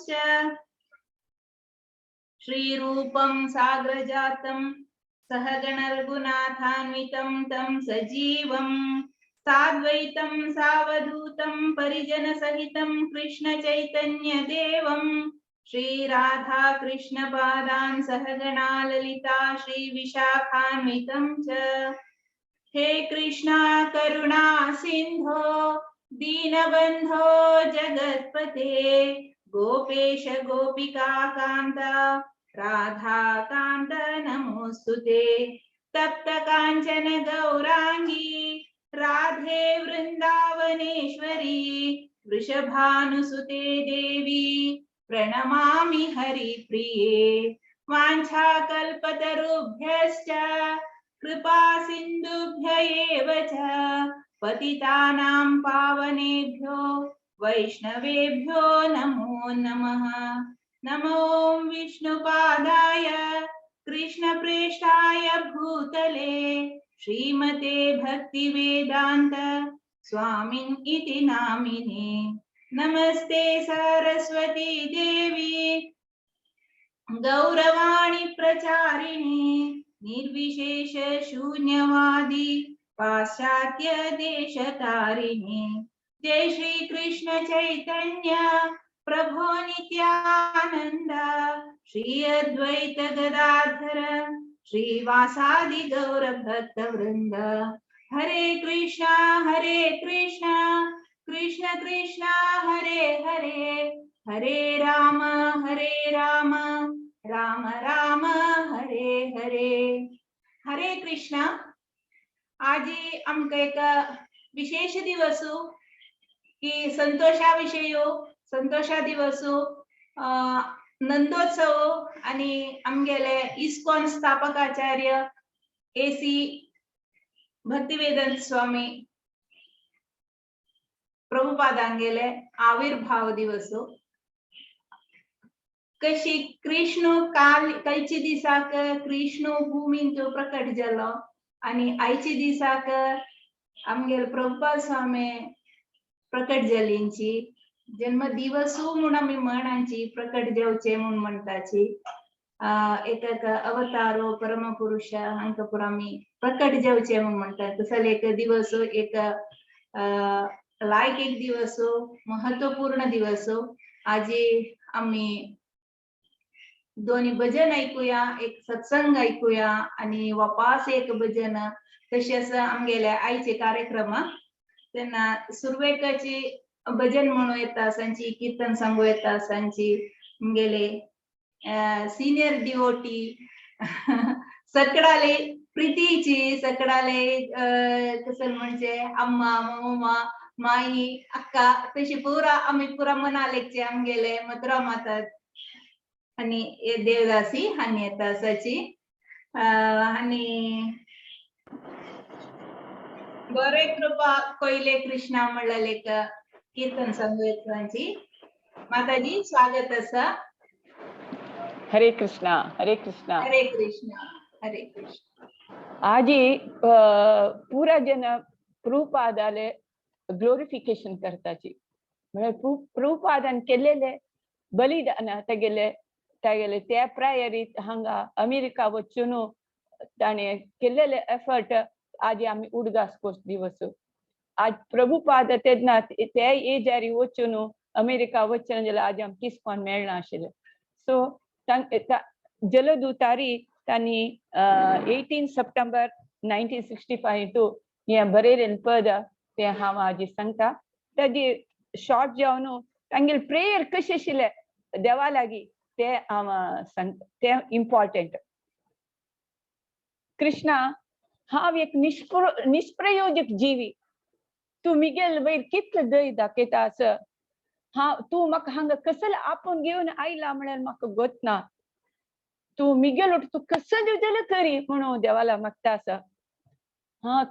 विष्णुश्च श्रीरूपं साग्रजातं सहगणरघुनाथान्वितं तं सजीवं साद्वैतं सावधूतं परिजनसहितं कृष्णचैतन्यदेवं श्रीराधा कृष्णपादान् सहगणा ललिता श्रीविशाखान्वितं च। हे कृष्णा करुणा सिंधो दीनबंधो जगत्पते गोपेश गोपिका कांत राधा कांत नमोस्तुते। तप्त कांचन गौरांगी राधे वृंदावनेश्वरी वृषभानुसुते देवी प्रणमामि हरिप्रिये। वाञ्छाकल्पतरुभ्यश्च कृपा सिन्धुभ्य एव च पतितानां पावनेभ्यो वैष्णवेभ्यो नमो नमः। नमो विष्णुपादाय कृष्णप्रेष्ठाय भूतले श्रीमते भक्तिवेदान्त स्वामिन् इति नामिने। नमस्ते सरस्वती देवी गौरवाणी प्रचारिणे निर्विशेष शून्यवादी पाश्चात्य देशतारिणे। जय श्री कृष्ण चैतन्य प्रभो नित्यानंद श्री अद्वैत गदाधर श्रीवासादि गौर भक्त वृंद। हरे कृष्णा कृष्ण कृष्णा हरे हरे हरे राम राम राम हरे हरे। हरे कृष्णा। आज आमकां एक विशेष दिवसो की संतोषा दिवसो नंदोत्सव आणि आमगेले इस्कॉन स्थापकाचार्य एसी भक्तिवेदांत स्वामी प्रभुपादांगेले आविर्भाव दिवसो। कशी कृष्ण कालची दिसाक कृष्ण भूमीन तो प्रकट जालो आणि आयची दिसाक आमगेल प्रभुपाद स्वामी प्रकट जालींची जन्म दिवसू म्हूण आमी म्हणांची प्रकट जावचे म्हूण म्हणटाची। एक अवतारो परम पुरुष हांकां पुरो आमी प्रकट जावचे म्हूण म्हणटात। तसले एक दिवस एक लायक एक दिवस महत्वपूर्ण दिवस। आज आमी दोन्ही भजन ऐकूया, एक सत्संग ऐकूया आणि वापस एक भजन। तशेंच आमगेले आयचे कार्यक्रम तेन्ना सुरवेकाची भजन म्हणू येता सांची, कीर्तन सांगू येता सांची। आमगेले सिनियर डिवोटी सकडाले प्रीतीची सकडाले कसं म्हणजे अम्मा मम्मा माई अक्का तशी पुरा आम्ही पुरा मनालेकचे आमगेले मथुरा माता आणि देवदासी हानी येता असाची। आणि बरे कृपा कोयले कृष्णा म्हणलेले कीर्तन सांगू येताची। माताजी स्वागत असा। हरे कृष्णा हरे कृष्णा हरे कृष्णा हरे कृष्णा। आज पूरा जन प्रभुपादाले ग्लोरिफिकेशन करताची म्हणजे प्रभुपादान केलेले बलिदान तेगेले त्या प्रायरीत हांगा अमेरिका वचून ताणे केलेले एफर्ट आज आम्ही उडगास दिवस। आज प्रभुपाद तेन्ना त्या एजारी वचून अमेरिका वचून जाल्यार आज आमकां इस्कॉन मेळना आशिल्लें। सो जलदूतारी तांणी 18 सप्टेंबर 1965 टू हे बरयलें पद ते हांव आज सांगता। ताजी शॉर्ट जावन तांगेले प्रेयर कशें आशिल्ले देवा लागीं ते हांव सांगता, ते इम्पॉर्टंट। कृष्णा, हांव एक निष्प्रयोजक जीवी। तू मिगेल वयर कितलें दय दाखयता आसा। तू म्हाका हांगा कसले आपूण घेवन आयला म्हळ्यार म्हाका गोतना। तू मिगेल तू कसले जाल्यार करी म्हणून देवाला मागता आसा।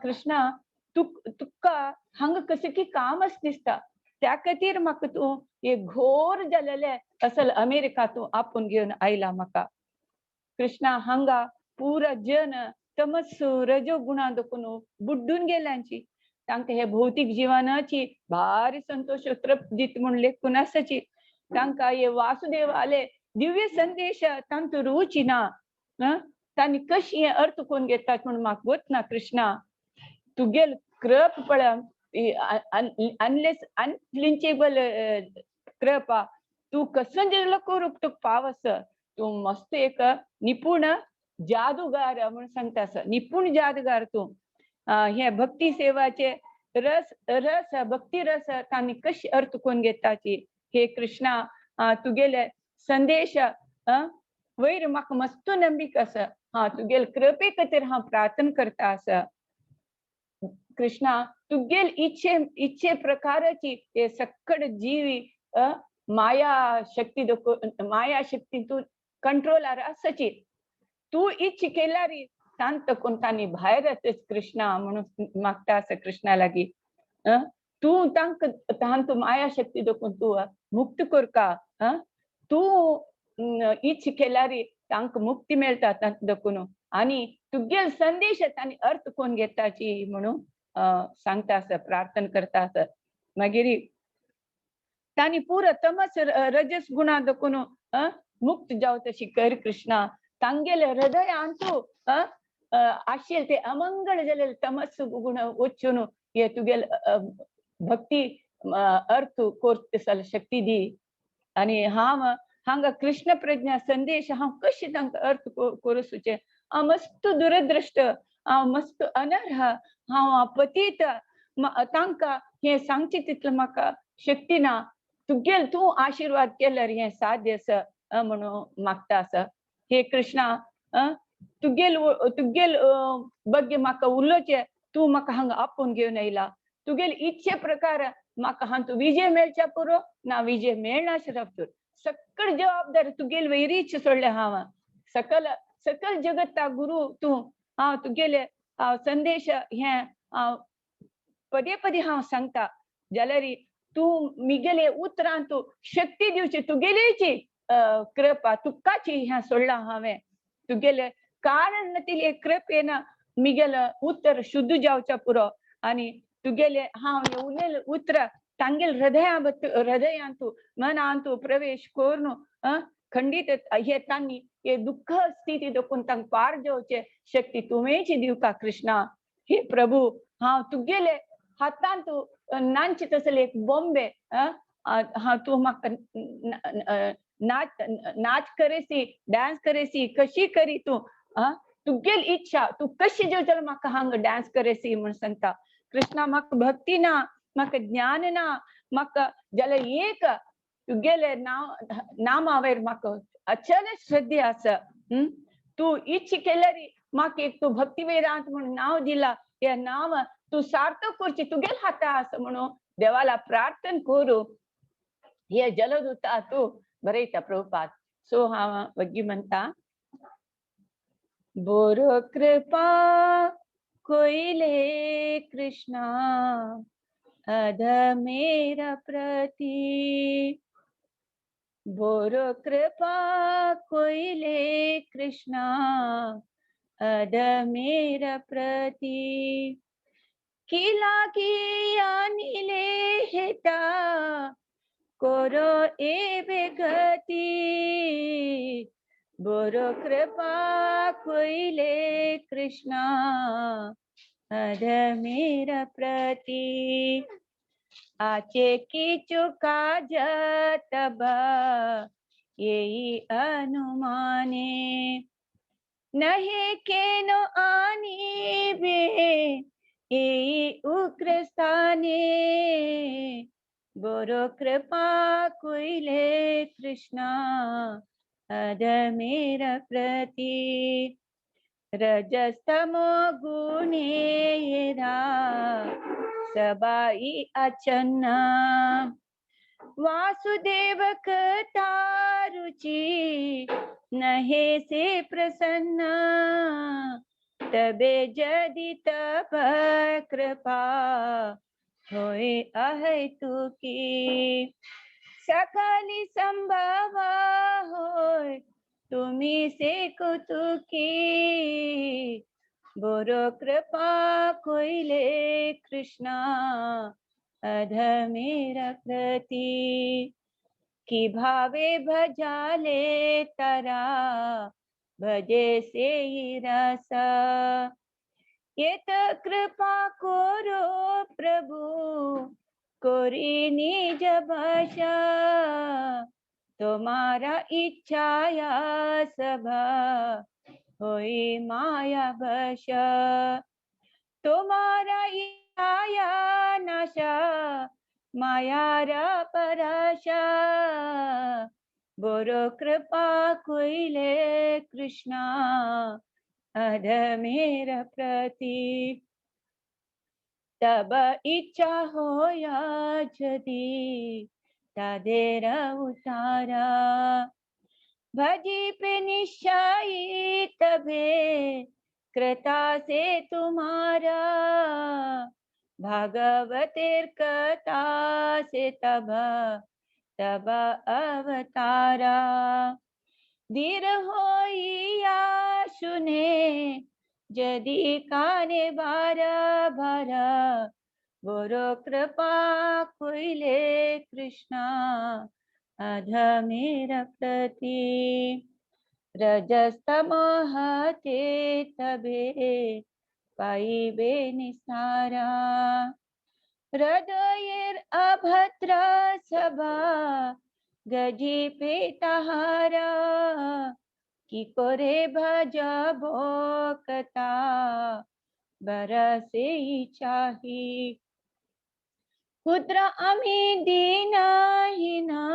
कृष्णा, तुका हांगा कशें की काम आस दिसता। त्या खातीर म्हाका तू हे घोर जालेले असल अमेरिका तू आपूण घेवन आयला म्हाका। कृष्णा, हांगा पुरा जन तमस्सु रजो गुणा देखून बुड्डून गेल्यांची। तांकां हे भौतिक जिवनाची भारी संतोष तृप्त दित म्हूण लेखून आसाची। तांकां हे वासुदेव आले दिव्य संदेश तांचो रुचिना तांणी कशी हे अर्थ कोण घेतात म्हणून म्हाका वतना कृष्णा तुगेल कृप पळय अनलेस अनफ्लिंचेबल कृपा तू कसं दिलं करूक तुका पावस तू मस्त एक निपुण जादूगार म्हणून सांगतास निपुण जादूगार तू हे भक्ती सेवाचे रस रस भक्ती रस तांणी कशी अर्थ कोण घेताची हे कृष्णा तुगेले संदेश वयर म्हाका मस्त नंबीक आसा तुगेल कृपे खातीर हांव प्रार्थना करता आसा कृष्णा तुगेल इच्छे प्रकाराची हे सकड जीवी माया शक्ती तू कंट्रोलार आसाची तू इच्छ केल्यार तांत कोण तांणी भायर येतच कृष्णा म्हणून मागता आसा कृष्णा लागीं तू तांत माया शक्ती देखून तू मुक्त करता तू इच्छ केल्यार तांकां मुक्ती मेळटा तांत देखून आनी तुगेल संदेश तांणी अर्थ कोण घेताची म्हणून सांगता आसा प्रार्थना करता आसा मागीर तांणी पुरो तमस रजस गुणा देखून मुक्त जाव तशी कर कृष्णा तांगेले हृदयांतू आशिल्ले ते अमंगळ जालेले तमस गुण वचून हे तुगेल भक्ती अर्थ कोर्तसाल शक्ती दी आनी हांव हांगा कृष्ण प्रज्ञा संदेश हांव कशी तांकां अर्थ करूसुचे हांव मस्त दुरदृश्ट हांव मस्त अनर्ह हांव पतीत तांकां हे सांगचे तितलें म्हाका शक्ती ना तुगेल तूं आशीर्वाद केल्यार हे साध्य आसा म्हणून मागता आसा हे कृष्णा तुगेल ಬಗ್ಗೆ म्हाका उलोवचें तूं म्हाका हांगा आपोवन घेवन येयला तुगेल इच्छे प्रकार म्हाका हांव विजय मेळच्या पुरो ना विजय मेळनाशिरा तर सकल जबाबदारी तुगेल वैरीच सोडले हांव सकल जगता गुरु तूं हांव तुगेले संदेश हे पदे पदे हांव सांगता जाल्यार तूं मिगेले उतरां तूं शक्ती दिवची तुगेलीची कृपा तुकाची ह्या सोडला हांवें तुगेले कारण नातिले कृपेन मिगेल उतर शुद्ध जावच्या पुरो आनी तुगेले हांव हे उलयले उतर तांगेल हृदयांतू मनांतू प्रवेश करून खंडीत हे तांणी हे दुःख स्थिती देखून तांकां पार जावचे शक्ती तुवेंची दिवका कृष्णा हे प्रभू हांव तुगेले हातांत नांच तसले एक बॉम्बे हांव तूं म्हाका नाच करेसी डान्स करेसी कशी करी तूं तुगेल इच्छा तू कशी जेवतले म्हाका हांगा डान्स करेसी म्हण सांगता कृष्णा म्हाका भक्ती ना म्हाका ज्ञान ना म्हाका जाल्यार एक तुगेले नामा वयर म्हाका अचल श्रद्धे आसा तू इच्छ केल्यार म्हाका एक तू भक्ती वेदांत म्हणून नांव दिला हे नांव तू सार्थक करची तुगेल हाता आसा म्हणून देवाला प्रार्थना करू हे जलदूता तू बरयता प्रभुपाद सो हांव वग्गी म्हणटा बोरो कृपा कोइले कृष्णा अध मेरा प्रति बोरो कृपा कोइले कृष्णा अध मेरा प्रति किला की आनिले हेता कोरो एबे गति बोरो कृपा कोइले कृष्णा अध मेरा प्रति आचे की चुका जतब यही अनुमाने नहीं केनो आनी बे यही उग्रस्थाने बोरो कृपा कोइले कृष्णा अध मेरा प्रति रजस्तमो गुणेरा सबाई अचन्ना वासुदेव कथा रुचि नहे से प्रसन्न तबे जदि तब कृपा होए अहेतु की सकली संभव होय तुम्ही से कुतुकी बोरो कृपा कोइले कृष्णा अध मेरा प्रति की भावे भजाले तारा भजे से ही रस येत कृपा करो प्रभु कोरी निज भाषा तुम्हारा इच्छाया सभा होई माया बश तुम्हारा इच्छाया नाशा मायारा पराशा बोरो कृपा कोइले कृष्णा अधमेर प्रति तब इच्छा होया जदी तादेर उतारा भजी पे निश्चयी तबे कृता से तुम्हारा भागवतेर कथा से तब तब अवतारा धीर होइया सुने जदि काने बारा बारा बोरो कृपा कोइले कृष्णा अधमेर प्रति रजस्तमोहते तबे पाइबे निसारा हृदयेर अभद्र सभा गजी पे तहारा की करे भजबो कथा बरसे चाही क्षुद्र अमी दीनहीना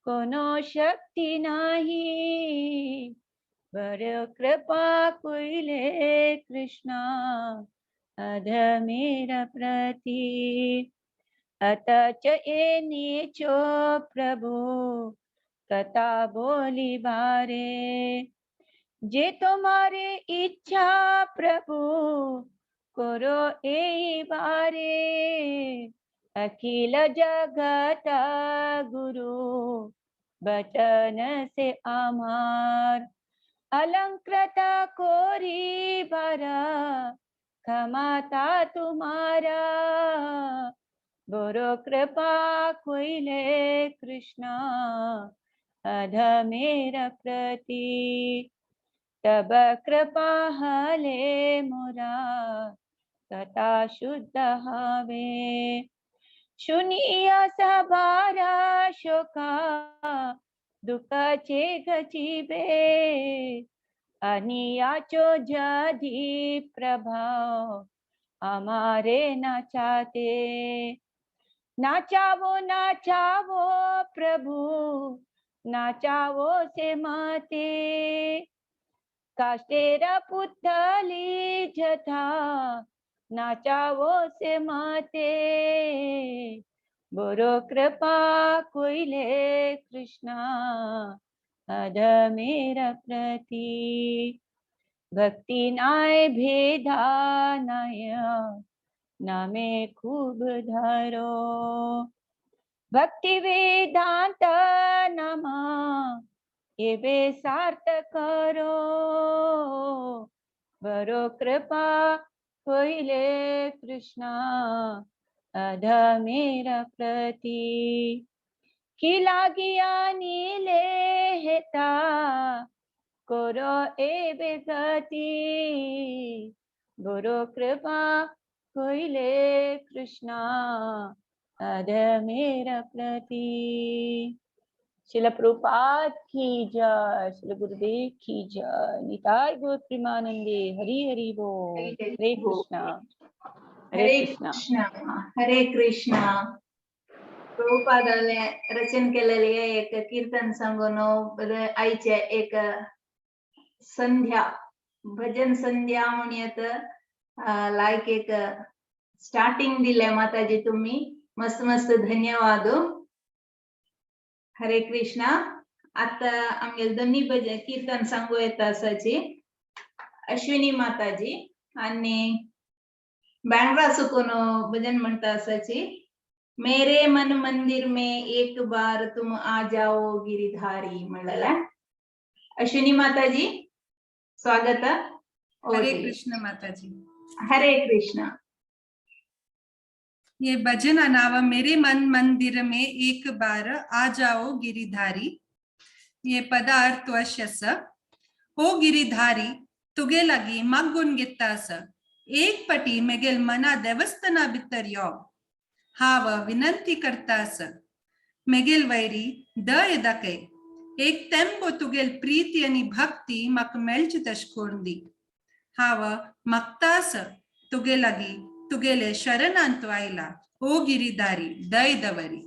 कोनो शक्ति नाही बर कृपा कोइले कृष्णा अधमेर प्रति अतच ए नीचो प्रभु कथा बोली बारे जे तुम्हारे इच्छा प्रभु करो ए बारे अखिल जगत गुरु बचन से अमर अलंकृत कोरी भरा क्षमता तुम्हारा बोरो कृपा कोइले कृष्णा अधमेर प्रति तब कृपा हले मोरा कथा शुद्ध हवे शुनिया सबारा शोका दुःखाचे गजिबे अनियाचो जधी प्रभाव हमारे नाचाते नाचावो प्रभु नाचावो से माते काष्टेरा पुतली जथा नाचावो से माते बोरो कृपा कोइले कृष्णा अधमेर प्रति भक्ति नाय भेदा नाय नामे खूब धरो भक्ति वेदांत नमा एवे सार्थ करो बरो कृपा कोइले कृष्णा अधमेर प्रति की लागिया नीले हेता करो एवे गति बरो कृपा कोइले कृष्णा अधमेर प्रति शिल प्रभुपाद की जय श्री गुरुदेव की जय निताय गौर प्रेमानंदे हरि हरि बोल हरे कृष्णा हरे कृष्णा प्रभुपादाने रचन केलेली एक कीर्तन संगोनो आईचे एक संध्या भजन संध्या म्हणत लायक एक स्टार्टिंग दिले माताजी तुम्ही मस्त मस्त धन्यवाद हरे कृष्णा आता आमगे दोन्ही भजन कीर्तन सांगू येता असाची अश्विनी माताजी आणि बैंड्रा सुकून भजन म्हणता असाची मेरे मन मंदिर में एक बार तुम आ जाओ गिरिधारी म्हणला अश्विनी माताजी स्वागत हरे कृष्ण माताजी हरे कृष्ण ये भजन अनावा मेरे मन मंदिर में एक बार आ जाओ गिरिधारी. ये पद अर्थ वश्यस. ओ गिरिधारी तुगे लगी मग्गुन गित्तास. एक पटी मेगेल मना देवस्थाना भितर यो. हाव विनंती करतास. मेगेल वैरी द यदके. एक तेंपो तुगेल प्रीति आणि भक्ती मक मेल्च दशकोर्दी. हाव मक्तास तुगे लगी तुगेले शरणंत वायला. ओ गिरिधारी दय दवरी.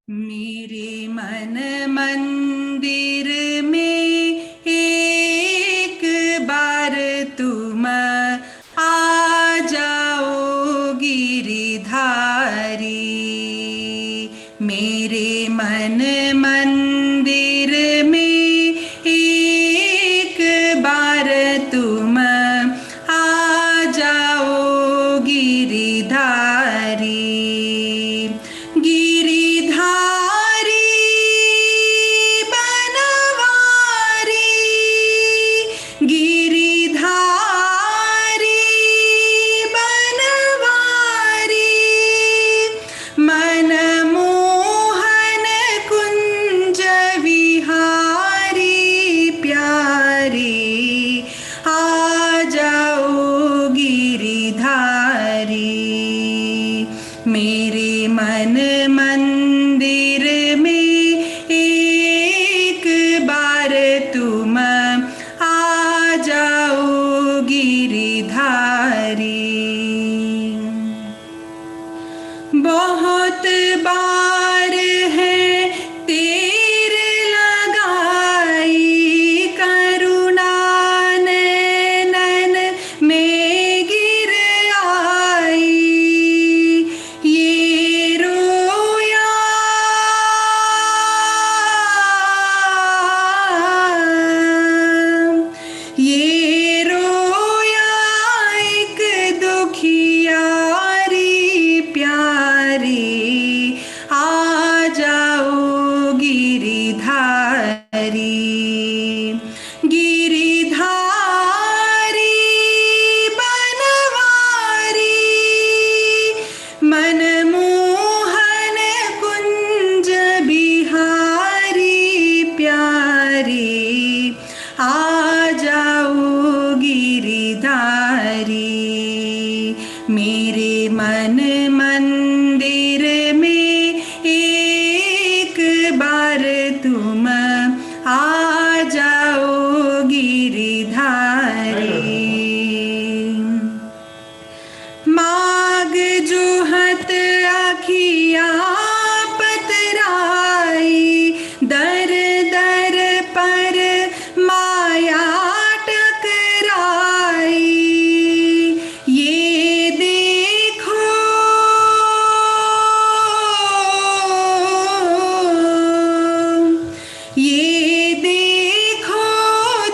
मेरे मन मंदिर में एक बार तुम आ जाओ गिरिधारी. मेरे मन मंदिर में एक बार तुम आ जाओ गिरिधारी. मेरे मन मंदिर में एक बार तुम आ जाओ गिरिधारी. बहुत बार है तेर लगाई करुणा नैनन में गिर आई. ये रोया एक दुखियारी प्यारी. आ जाओ गिरिधारी. गिरिधारी बनवारी मनमोहन कुंज बिहारी प्यारी. आ जाओ गिरिधारी. मेरे मन मंदिर में एक बार तुम आ जाओ गिरिधारी. माग जो हत आखिया पतराई. दर दर पर माया टकराई. ये देखो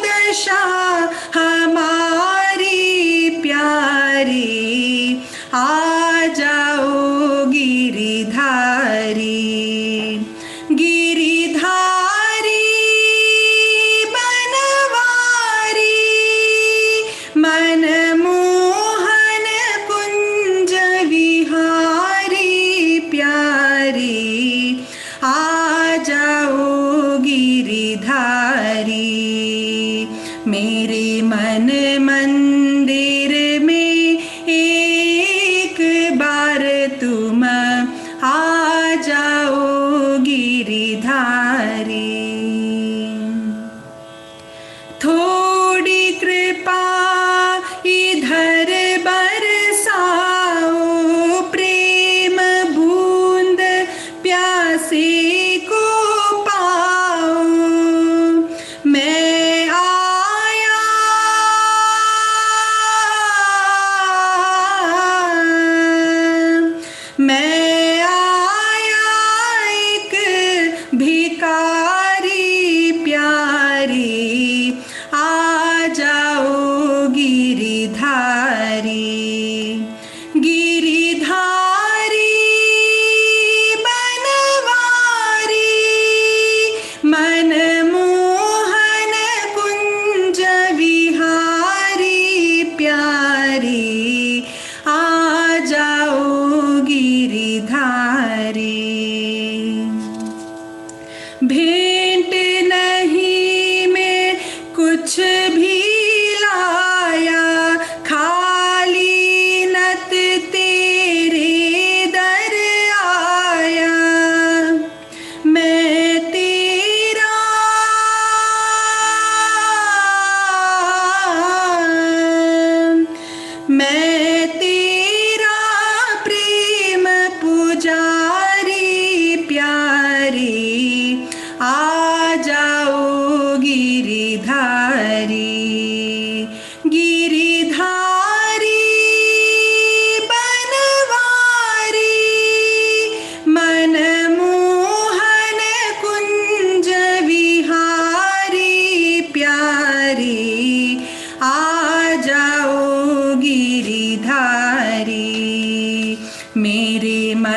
दशा हमारी प्यारी. आ जाओ गिरिधारी. गिरिधारी बनवारी मनमोहन कुंज विहारी प्यारी. आ जाओ गिरिधारी. मेरे मन मंदिर में एक बार तुम आ जाओ गिरिधारी. थोड़ी कृपा इधर बरसाओ. प्रेम बूंद प्यासे को पाओ. मैं आया एक भिकारी प्यारी. आ जाओ गिरिधारी. गिरिधारी बनवारी मनमोहन कुंज विहारी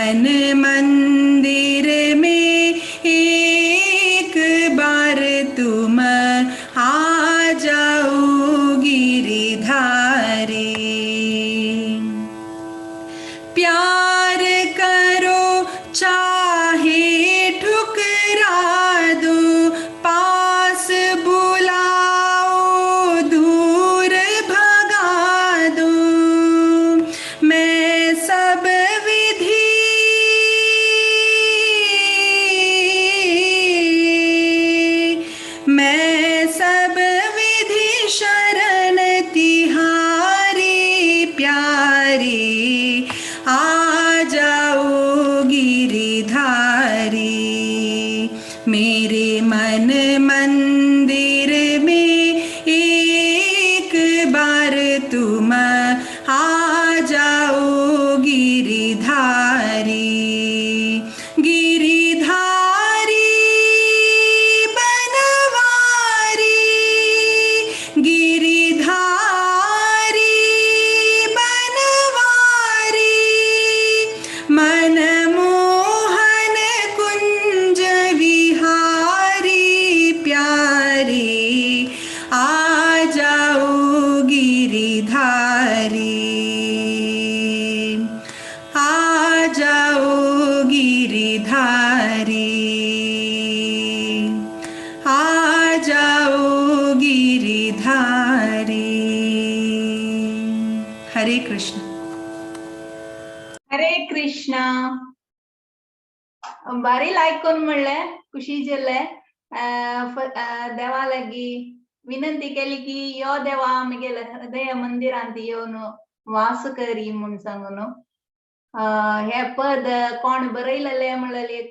मन मंदिर में एक बार तुम आ जाओ गिरिधारी। प्यार करो चाहे ठुकरा दो, पास बुलाओ दूर भगा दो। मैं सब विधि शरण तिहारी प्यारी, आ जाओ गिरिधारी। मेरे मन मंदिर में एक बार तुम आ जाओ गिरिधारी। गिरिधारी बनवारी, गिरिधारी बनवारी, मनमोहन कुंज विहारी प्यारी, आ जाओ गिरिधारी। आ जाओ गिरिधारी, आ जाओ गिरिधारी। हरे कृष्ण। हरे कृष्ण. बारी लायक कोण म्हणलें, खुशी जाले. देवा लागीं विनंती केली की यो देवा आमगेल्या हृदय मंदिरांत येवन वास करी म्हूण सांगून. हे पद कोण बरयलेलें म्हणल्यार एक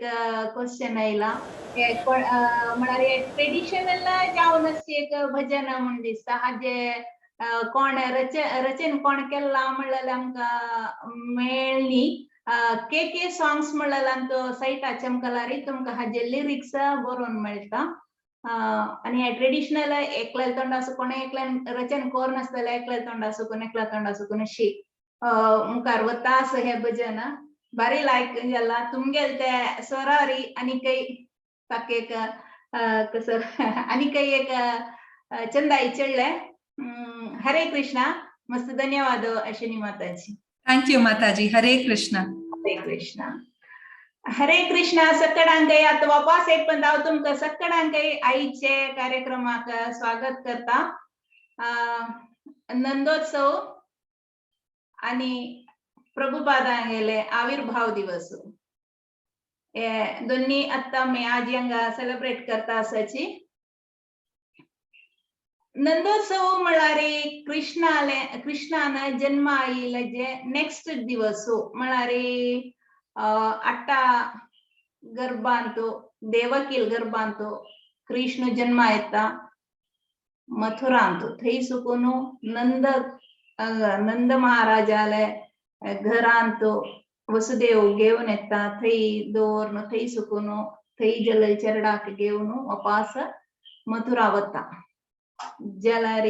क्वेश्चन आयला. म्हळ्यार हे ट्रेडिशनल जावन अशी एक भजन म्हूण दिसता. हाजे कोण रचन कोण केला म्हणल्यार आमकां मेळ्ळी. के सॉंग्स म्हणल्यार आमचो साहित्या चमकलारी तुमकां हाजे लिरिक्स बरोवन मेळटा. आनी हे ट्रेडिशनल एकल्या तोंडा सुकून एकल्यान रचन कोरनासतलें एकल्या तोंडा सुकून एकल्या तोंडा सुकून अशी मुखार वता असं हे भजन बारी लायक जाला. तुमगेल ते स्वरारी आनीकय ताका एक कसर आनीकय एक चंदाई चडले. हरे कृष्णा. मस्त धन्यवाद अश्विनी माताजी. थैंक यू माताजी. हरे कृष्णा. हरे कृष्णा. हरे कृष्णा. सक्कडांकय आता वापस एक पण हांव तुमकां सक्कडांकय आईचे कार्यक्रमाक स्वागत करता. नंदोत्सव आणि प्रभुपादांगेले आविर्भाव दिवस हे दोन्ही आता आमी आज हांगा सेलिब्रेट करता आसाची. नंदोत्सव म्हळ्यार कृष्णान जन्म आयिल्ले जे नेक्स्ट दिवस म्हळ्यार 8 गर्भांत देवकील गर्भांत कृष्ण जन्म येता मथुरांत. थंय सुकून नंद महाराजाले घरांत वसुदेव घेवन येता. थंय दवरून थंय सुकून थंय जल चरडाक घेवन वापस मथुरा वता. जाल्यार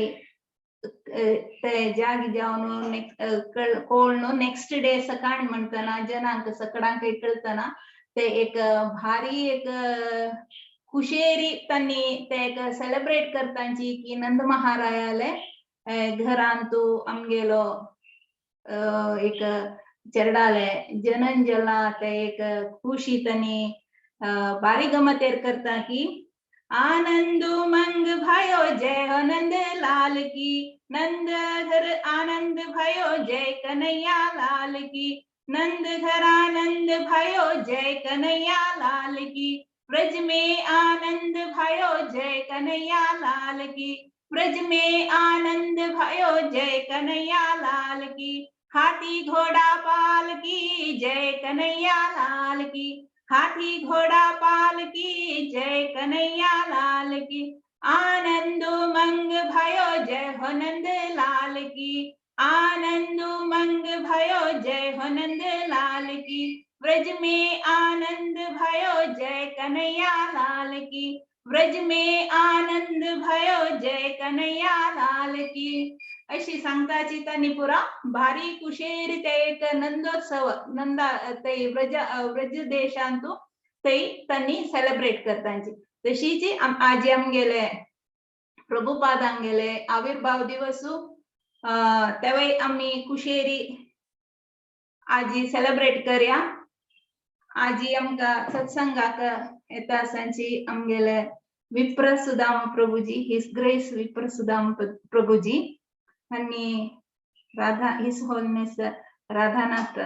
ते जाग जावन कळून नेक्स्ट डे सकाळी म्हणटना जनांक सकडांक कळतना ते एक भारी एक खुशेरी तांणी ते एक सेलिब्रेट करतांची की नंद महारायाले घरांत आमगेलो एक चरडाले जनन जला. ते एक खुशी तांणी बारी गमतेर करता की आनंद उमंग भयो जय हो नंद लाल की. नंद घर आनंद भयो जय कन्हैया लाल की. नंद घर आनंद भयो जय कन्हैया लाल की. ब्रज में आनंद भयो जय कन्हैया लाल की. ब्रज में आनंद भयो जय कन्हैया लाल की. हाथी घोड़ा पाल की जय कन्हैया लाल की. हाथी घोड़ा पाल की जय कन्हैया लाल की. आनंद उमंग भयो जय हो नंद लाल की. आनंद उमंग भयो जय हो नंद लाल की. ब्रज में आनंद भयो जय कन्हैया लाल की. ब्रज में आनंद भयो जय कन्हैया लाल की. अशी सांगताची त्यांनी पुरा भारी कुशेरी ते एक नंदोत्सव नंदा ते ब्रज देशांतू ते त्यांनी सेलिब्रेट करतांची तशीची आजी आमगेले प्रभुपाद आमगेले आविर्भाव दिवसू तेव्हा आम्ही कुशेरी आजी सेलिब्रेट करया आजी आमका सत्संगाक येता सांची आमगेले विप्र सुदाम प्रभुजी हिज ग्रेस विप्र सुदाम प्रभुजी आणि राधा हिज होलनेस राधानाथ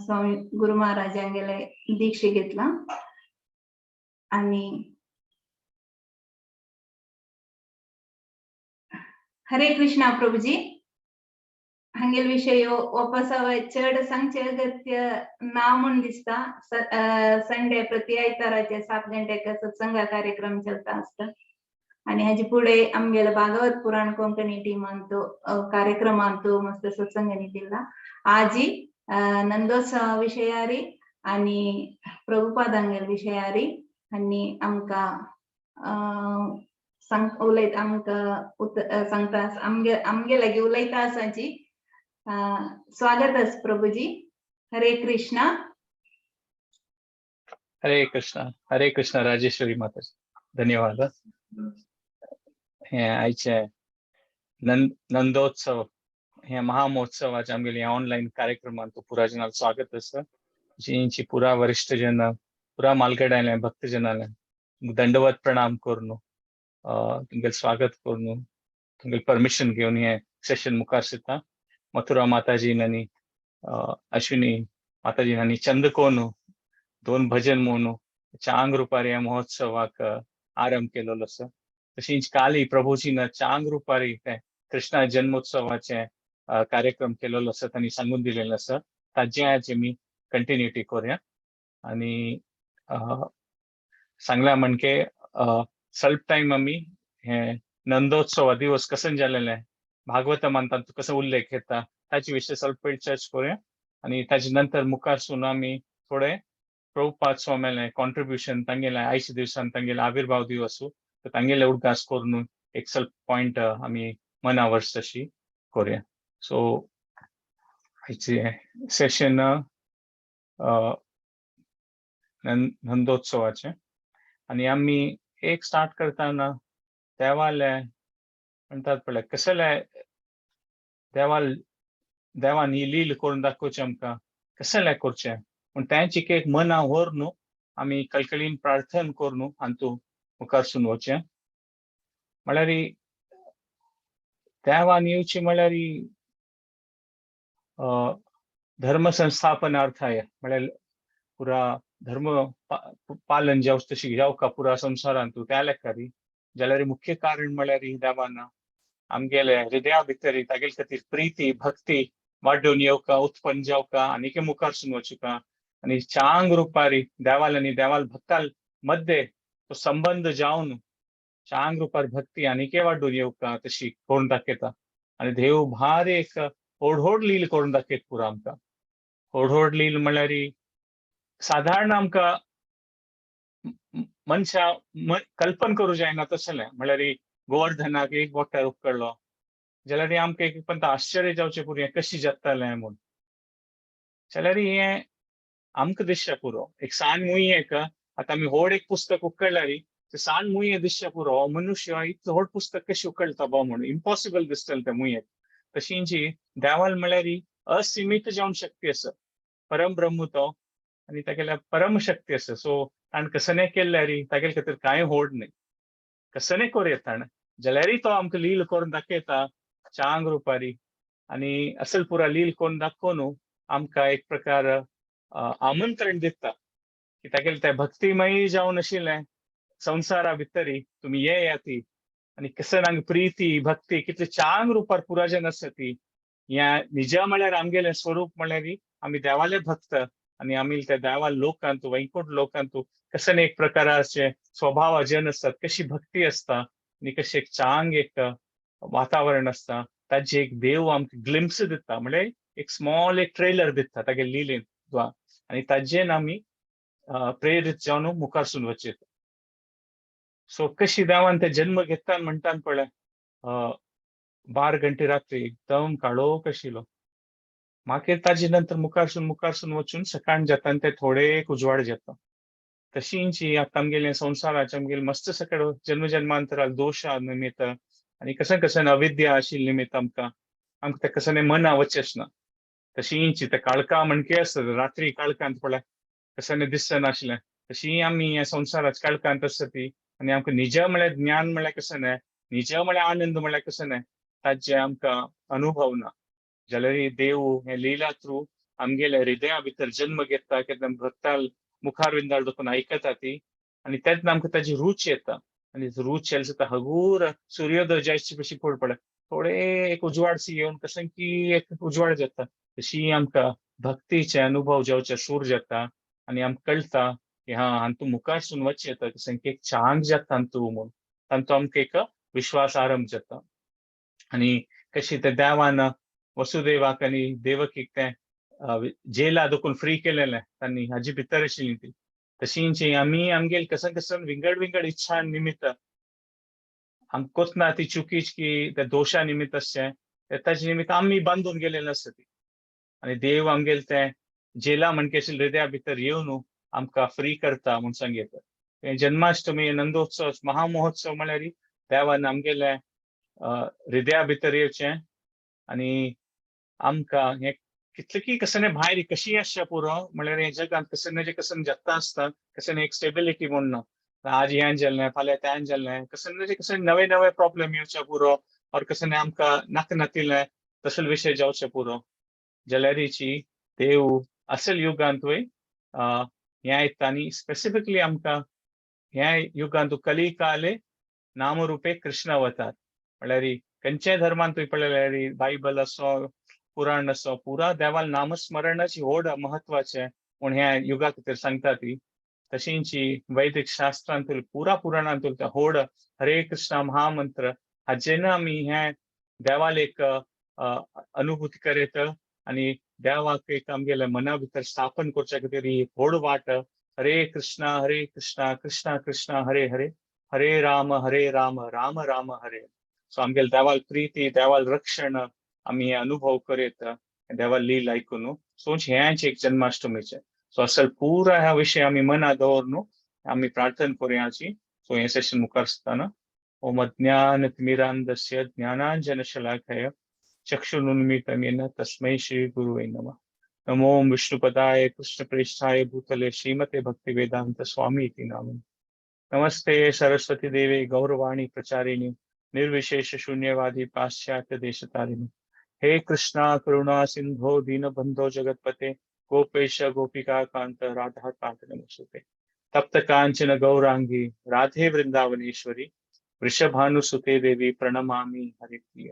स्वामी गुरु महाराजांगेले दीक्षे घेतला आणि हरे कृष्णा प्रभुजी हंगेल विषय वापस चड सांगचे अगत्य ना म्हण दिसता संडे प्रति आयताराचे 7 गंटेक सत्संग कार्यक्रम चलता असता आणि हाजी पुढे आमगेला भागवत पुराण कोंकणी टीम आणतो कार्यक्रम आणतो मस्त सत्संगानी दिला आजी नंदोत्सव विषयारी आणि प्रभुपादांगेल विषयारी आणि आमका उलयत आमका सांगता आमगे लागी उलयता आसाची स्वागत अस प्रभुजी हरे कृष्णा हरे कृष्णा राजेश्वरी माताजी धन्यवाद हे आयचे नंदोत्सव हे महामहोत्सवाचे आमगेले ऑनलाईन कार्यक्रमांत पुरा जनाल स्वागत आसा जींची पुरा वरिष्ठ जन पुरा मालगडायले भक्त जनाले दंडवत प्रणाम करून तुमगे स्वागत करून तुमगे परमिशन घेऊन हे सेशन मुखार सिता मथुरा माताजी आणि अश्विनी माताजी आणि चंदकोन 2 भजन म्हणून चांग रुपारी महोत्सवाक आरंभ केलेलो आसा तशीच काली प्रभुजीन चांग रुपारी कृष्णा जन्मोत्सवाचे कार्यक्रम केलेलो आसा त्यांनी सांगून दिलेलो आसा ताजे आज मी कंटिन्युटी करूया आणि सांगला म्हणजे ಸ್ವಲ್ಪ टाइम आम्ही हे नंदोत्सव दिवस कसं जालेले भागवत म्हणतात कसं उल्लेख येता त्याची विषय ಸ್ವಲ್ಪ चर्च करूया आणि त्याच्या नंतर मुखारसून आम्ही थोडे प्रभुपाद स्वामीले कॉन्ट्रीब्युशन तांगेले 80 दिवसांत तांगेले आविर्भाव दिवस तर तांगेले उडगास करून एक ಸ್ವಲ್ಪ पॉइंट आम्ही मनावर तशी करूया सो सेशन नंदोत्सवाचे आणि आम्ही एक स्टार्ट करताना देवाले म्हणतात पडले कसले देवानी लील करून दाखवचे आमकां कसले करचे पण त्यांची एक मना व्हरून आम्ही कलकलीन प्रार्थना करून अंतू मुखारसून वचे म्हळ्यार देवान येवची म्हळ्यार धर्म संस्थापनार्थाय म्हळ्यार पुरा धर्म पालन जावच तशी जावका पुरा संवसारांतू त्या लेखारी जाल्यार मुख्य कारण म्हळ्यार देवान आमगेले हृदया भितर तागेले खातीर प्रीती भक्ती वाडून येवका उत्पन्न जावका आनी मुखारसून वचुका आणि चांग रुपारी देवाल आणि देवाल भक्ताल मध्ये तो संबंध जावन चांग रुपार भक्ती आनीके वाडून येवका तशी करून दाखयता आणि देव भारी एक होड लील करून दाखयत पुरा आमकां होड लील म्हळ्यार साधारण आमकां मनशा कल्पना करूं जायना तसलें म्हळ्यार गोवर्धनाक एक बोटार उपकडलो जाल्यार आमकां एक पण आश्चर्य जावचें पुरो हें कशें जातालें म्हूण जाल्यार हें आमकां दिसचें पुरो एक सांज मुयेक आतां आमी व्हड एक पुस्तक उकडल्यार ते सांज मुये दिसचें पुरो हो मनुष्य इतलो व्हड पुस्तक कशें उकडता बो म्हूण इम्पॉसिबल दिसतलें त्या मुयेक तशींची देवाल म्हळ्यार असीमित जावन शक्ती आसा परमब्रह्म तो आनी तागेल्या परम शक्ती आसा सो ताणें कसले केल्यार तागेले खातीर कांय व्हड न्ही कसले करूं ताणें जाल्यारय तो आमकां लील करून दाखयता चांग रुपारी आनी असल पुरा लील करून दाखोवन आमकां एक प्रकार आमंत्रण दिता की तागेले ते भक्तिमय जावन आशिल्लें संवसारा भितरी तुमी येयाती आनी कसं तांकां प्रिती भक्ती कितले चांग रुपार पुराजन आसा ती ह्या निजा म्हळ्यार आमगेलें स्वरूप म्हळ्यार आमी देवाले भक्त आणि आम्ही त्या देवा लोकांतू वैकुंठ लोकांतू कसं एक प्रकाराचे स्वभाव जन असतात कशी भक्ती असता आणि कशी एक चांग एक वातावरण असता ताजे एक देव आमकां ग्लिम्स दिता म्हणजे एक स्मॉल एक ट्रेलर दिता तागे लिलीन आणि ताजेन आमी प्रेरीत जावन मुखारसून वचीत सो कशी देवान ते जन्म घेता म्हणटा पळय 12 घंटे रात्री एकदम काळोख आशिल्लो. मागीर ताजे नंतर मुखारसून वचून सकाळ जाता आनी ते थोडे एक उजवाड जाता. तशींच ही आतां आमगेले संवसाराचे आमगेले मस्त सकट जन्मजन्मांतराल दोश आहा निमित्त आनी कसन अविद्या आशिल्ले निमित्त आमकां ते कसन मना वचचना. तशींच ते काळखां म्हणके आसता रात्री काळखांत पळय कसन दिसनाशिल्लें तशीं आमी ह्या संवसाराच्या काळखांत आसता ती आनी आमकां निज म्हळ्यार ज्ञान म्हळ्यार कसन निज म्हळ्यार आनंद म्हळ्यार कसन ताजे आमकां अनुभव ना. जाल्यार देव हे लिला थ्रू आमगेल्या हृदया भितर जन्म घेता केन्ना भक्ताल मुखार विंदाळ देखून आयकता ती आनी तेन्ना आमकां ताजी रूच येता आनी रूच येयली सुद्दां हगूर सूर्योदय जायचे भशेन पळय थोडे एक उजवाडशी येवन कशें की एक उजवाड जाता तशी आमकां भक्तीचे अनुभव जावचे सूर जाता आनी आमकां कळटा की हा हांतू मुखारसून वच येता कशें की एक चांग जाता हांतू म्हूण तांतू आमकां एक विश्वास आरंभ जाता. आनी कशी ते देवान वसुदेवाक आनी देवकीक ते जेला देखून फ्री केलेलें तांणी हाजे भितर आशिल्लीं ती तशींच आमी आमगेल कसन विंगड इच्छा निमित्त आमकां कोतना ती चुकीच की त्या दोशा निमित्त आसचें ताजे निमित्त आमी बांदून गेलेले आसता ती आनी देव आमगेल ते जेला म्हणके आशिल्ले हृदया भितर येवन आमकां फ्री करता म्हूण सांगता. हे जन्माष्टमी नंदोत्सव महामहोत्सव म्हळ्यार देवान आमगेले हृदया भितर येवचें आनी आमकां हे कितलेकी कसन भायर कशी आसचें पुरो म्हळ्यार हे जगांत कसन जाता आसता कसन एक स्टेबिलिटी म्हूण ना. आज हें जाल्लें फाल्यां तें जाल्लें कसन नवे प्रॉब्लेम येवचे पुरो और कसन आमकां नातिलें तसले विशय जावचे पुरो जाल्यार देव असल युगांत वय हें येता आनी स्पेसिफिकली आमकां ह्या युगांत कलिकाले नामरूपे कृष्ण अवतार म्हळ्यार खंयच्याय धर्मान तुवें पळयल्यार बायबल असो पुराण असो पुरा देवाल नामस्मरणाची व्हड महत्वाचें म्हूण ह्या युगा खातीर सांगता ती तशींच वैदिक शास्त्रांत पुरा पुराणांत व्हड हरे कृष्ण महामंत्र हाजेन आमी हे देवाल एक अनुभूती करीत आनी देवाक एक आमगेल्या मना भितर स्थापन करचे खातीर ही व्हड वाट हरे कृष्ण कृष्ण कृष्ण हरे हरे हरे राम राम राम हरे. सो आमगेल देवाल प्रीती देवाल रक्षण आमी हे अनुभव करीत देवाल लील आयकून सोच हेच एक जन्माष्टमीचे. सो असल पुरा ह्या विशय आमी मना दवरून आमी प्रार्थना करुयाची. सो हे सेशन मुखार सरताना ओम अज्ञानतिमिरान्धस्य ज्ञानाञ्जनशलाकया चक्षुरुन्मीलितं येन तस्मै श्री गुरुवे नमः. नमो विष्णुपदाय कृष्णप्रेष्ठाय भूतले श्रीमते भक्तिवेदांत स्वामी इति नाम. नमस्ते सरस्वती देवे गौरवाणी प्रचारिणी निर्विशेष शून्यवादी पाश्चात्य देशतारिणी. हे कृष्णा करुणा सिंधो दीनबंधो जगतपते गोपेश गोपिका कांत राधा कांत नमस्ते. तप्त कांचन गौरांगी राधे वृंदावनेश्वरी वृषभानुसुते देवी प्रणमामि हरिप्रिय.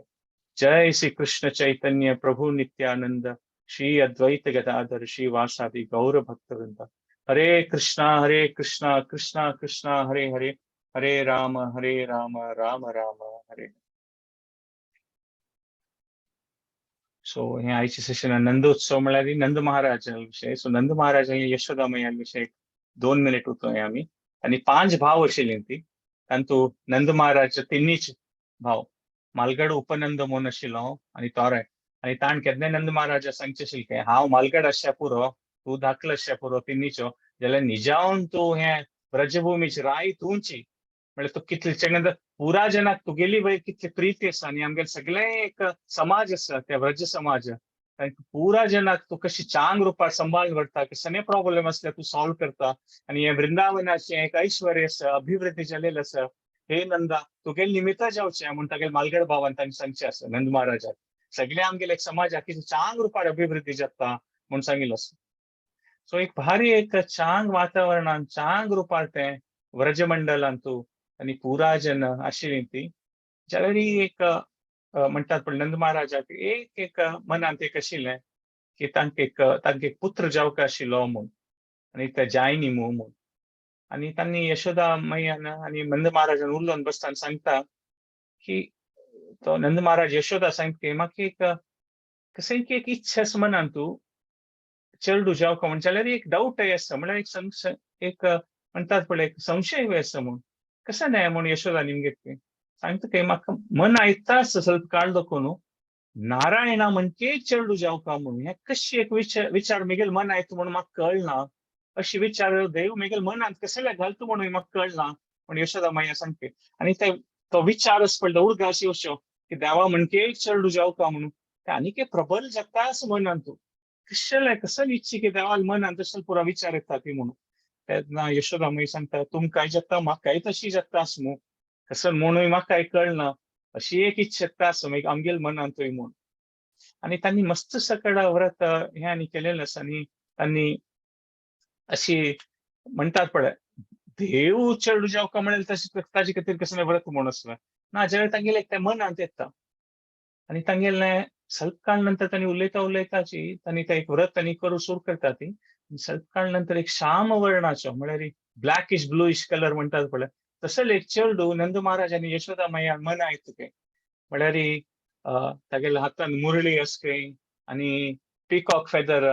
जय श्री कृष्ण चैतन्य प्रभु नित्यानंद श्री अद्वैत गदाधर श्री वासादि गौर भक्तवृंद. हरे कृष्णा कृष्णा कृष्णा हरे हरे हरे राम राम राम हरे. सो हे आयचे सेशन नंदोत्सव म्हळ्यार नंद महाराजा विषय. सो नंद महाराज यशोदा मैया विषय 2 मिनिट उतोय आमी. आनी 5 भाव आशिल्लीं ती तांतू नंद महाराज तिन्नीच भाव मालगड उपनंद म्हूण आशिल्लो आनी तोराय आनी ताण केन्नाय नंद महाराजा सांगचे आशिल्लें हांव मालगड आसच्या पुरो तूं धाकलो आसच्या पुरो तिन्नीचो जाल्यार निजावन तूं हे ब्रजभूमीची राय तूंची म्हळ्यार तूं कितले पुरा जनाक तुगेली वय कितली प्रीती आसा आनी आमगेले सगळे एक समाज आसा त्या व्रज समाज पुरा जनाक तूं कशी चांग रुपार सांबाळ करता कसले प्रॉब्लेम आसल्यार तूं सॉल्व करता आनी हे वृंदावनाचे एक ऐश्वर्य आसा अभिवृद्धी जालेलें आसा. हे नंदा तुगेले निमित्त जावचें म्हूण तागेले मालगड भावान तांणी सांगचें आसा नंद महाराजाक. सगळे आमगेले एक समाजाक कितें चांग रुपार अभिवृद्धी जाता म्हूण सांगिल्लो आसा. सो एक भारी एक चांग वातावरणान चांग रुपार ते व्रजमंडलांतू आनी पुरा जन आशिल्लीं ती जाल्यार एक म्हणटात पण नंद महाराजाक एक मनांत एक आशिल्लें की तांकां एक पुत्र जावंक आशिल्लो म्हूण आनी ते जायनी म्हूण आनी तांणी यशोदा मैयान आनी नंद महाराजान उलोवन बसताना सांगता की तो नंद महाराज यशोदा सांगता म्हाका एक कशें की एक इच्छा आसा मनांतू चेडूं जावंक म्हूण जाल्यार एक डावट आसा म्हळ्यार एक म्हणटात पळय एक संशय आसा म्हूण कसं न्हय म्हूण यशोदा निमगे सांगता काही म्हाका मन आयता ಸ್ವಲ್ಪ काळ दकोनू नारायणा म्हणके चेडू जावका म्हणून हे कशी एक विचार मिगेल मन आयत म्हणून म्हाका कळना अशी विचार देव मिगेल मनात कसले घालतो म्हणून म्हाका कळना पण यशोदा मैया सांगते आणि तो विचारच पडला उडगास येवच्यो की देवा म्हणके चेडू जावका म्हणून ते आनीक प्रबल जाता असं मनान तू कसं इच्छी की देवाल मनान तसं पुरा विचार येता ती म्हणून तेन्ना यशोदा मैया सांगता तुमकां जाता म्हाकाय तशी जाता आस मू कसं म्हणून म्हाकाय कळना अशी एक इच्छा येता असं आमगेल मनान थंय म्हणून आणि त्यांनी मस्त सकड व्रत हे आनी केलेलं आसा आणि त्यांनी अशी म्हणतात पळय देव चेडू जावका म्हणेल तशी ताजे खातीर कसले व्रत म्हूण आसलें ना जेन्ना तांगेले एक मनांत येता आणि तांगेले ಸ್ವಲ್ಪ काळ नंतर त्यांनी उलयताची त्यांनी ते एक व्रत त्यांनी करू सुरू करता ती ಸ್ವಲ್ಪ काळ नंतर एक श्याम वर्णाचो म्हळ्यार ब्लॅकिश ब्लूइश कलर म्हणतात पळय तसले एक चेडू नंद महाराज आनी यशोदा मैया मन आयत तुके म्हळ्यार तागेल्या हातान मुरळी असके आणि पीकॉक फेदर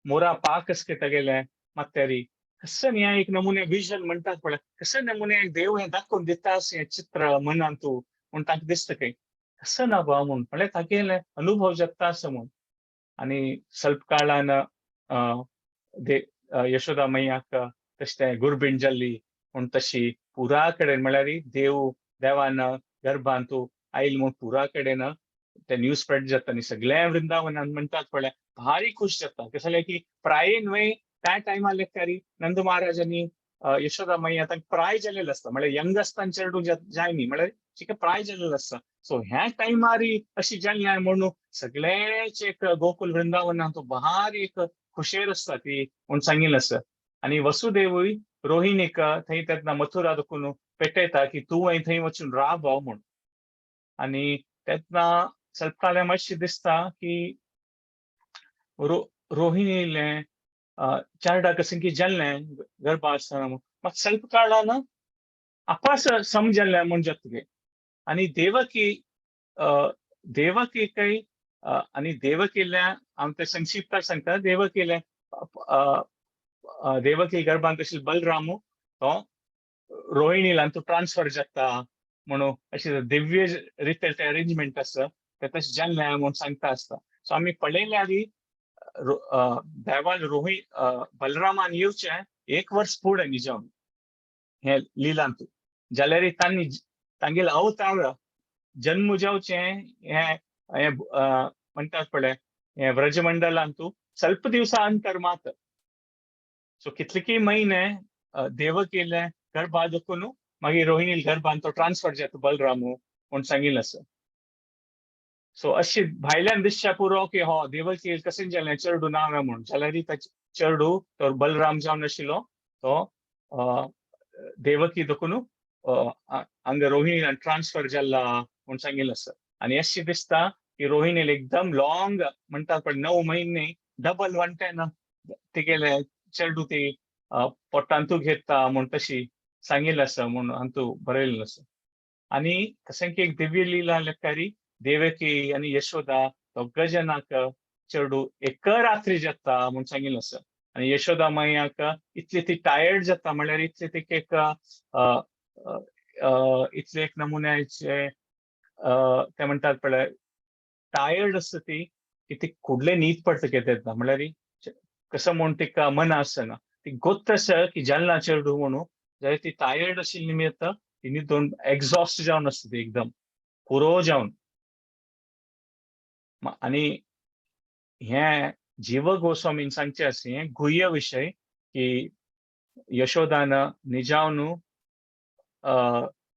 मोरा पाक असके तागेले मत्यारी कसं न्याय एक नमुने विजन म्हणतात पळय कसं नमुने देव हे दाखोवन दिता हे चित्र मनान तू म्हूण तांकां दिसता काही कसं ना बा म्हूण म्हळ्यार तागेले अनुभव जाता असं म्हूण आणि ಸ್ವಲ್ಪ काळान यशोदा मैयाक तशें गुरबीण जाल्ली म्हूण तशी पुरा कडेन म्हळ्यार देवान गर्भान तू आयल म्हूण पुरा कडेन ते न्यूज स्प्रेड जाता आनी सगळ्या वृंदावनान म्हणतात पळय भारी खुश जाता कसं जालें की प्रायेन वय त्या टायमार लेखारी नंद महाराजांनी यशोदा मैया तांकां प्राय जाल्लेलो आसता म्हळ्यार यंग आसतना चेडू जाय न्ही म्हळ्यार तिका प्राय जाल्लेलो आसता सो ह्या टायमार अशी जाल्लें म्हणून सगळेच एक गोकुल वृंदावनान तो भारी एक खुशेर आसता ती म्हूण सांगिल्लें आसा आनी वसुदेवूय रोहिणीक थंय तेन्ना मथुरा दखून पेटयता की तूं थंय वचून राव म्हूण आनी तेन्ना ಸ್ವಲ್ಪ काळान मातशें दिसता की रोहिणीले चारडा कसं की जाल्लें गर्भा आसतना मात ಸ್ವಲ್ಪ काळान आपास समजल्लें म्हूण जातले आनी देवकी आनी देवकील्या हांव ते संक्षिप्ताक सांगता देवकी गर्भांत आशिल्लो बलरामू तो रोहिणीला तो ट्रान्सफर जाता म्हणून अशें दिव्य रितीन ते अरेंजमेंट आसा ते तशें जाल्लें म्हूण सांगता आसता सो आमी पळयल्यार देवान बलरामान येवचें एक वर्स फुडें न्ही जावन हे लिलांत जाल्यार तांगेले अवतार जन्म जावचें हे म्हणटात पळय हे व्रजमंडलांत ಸ್ವಲ್ಪ दिवस अंतर मात सो कितलेकी महिने देवकीले गर्भा दखून मागीर रोहिणी गर्भान तो ट्रान्सफर जाता बलरामू म्हूण सांगिल्लें आसा सो अशी भायल्यान दिसच्या पुरो की हो देवकी कशें जालें चेडू ना म्हूण जाल्यार ताचे चेडू तो बलराम जावन आशिल्लो तो देवकी दखून हांगा रोहिणीन ट्रान्सफर जाल्ला म्हूण सांगिल्लें आसा आनी अशें दिसता की रोहिणीला एकदम लॉंग म्हणटात पळय 9 महिने डबल वंट्यान तिगेले चेडू ती पोटांतू घेता म्हूण तशी सांगिल्लें आसा म्हूण हातू बरयल्लें आसा आनी कशें की एक दिव्य लीला लेखारी देवकी आनी यशोदा दोग जनाक चेडू एक रात्री जाता म्हूण सांगिल्लें आसा आनी यशोदा मैयाक इतली ती टायर्ड जाता म्हळ्यार इतली ती एक इतले एक नमुन्याचे ते म्हणटात पळय टायर्ड आसता ती की ती कुडले न्हीद पडटा घेता म्हळ्यार कसं म्हूण तिका मन आसना ती गोत्त आसा की जालना चेडू म्हणून जाल्यार ती टायर्ड आशिल्ली निमित्त ती न्हिदून एक्झॉस्ट जावन आसता ती एकदम पुरो जावन आनी हे जीव गोस्वामीन सांगचे आसा हे गुह्य विशय की यशोदान निजावन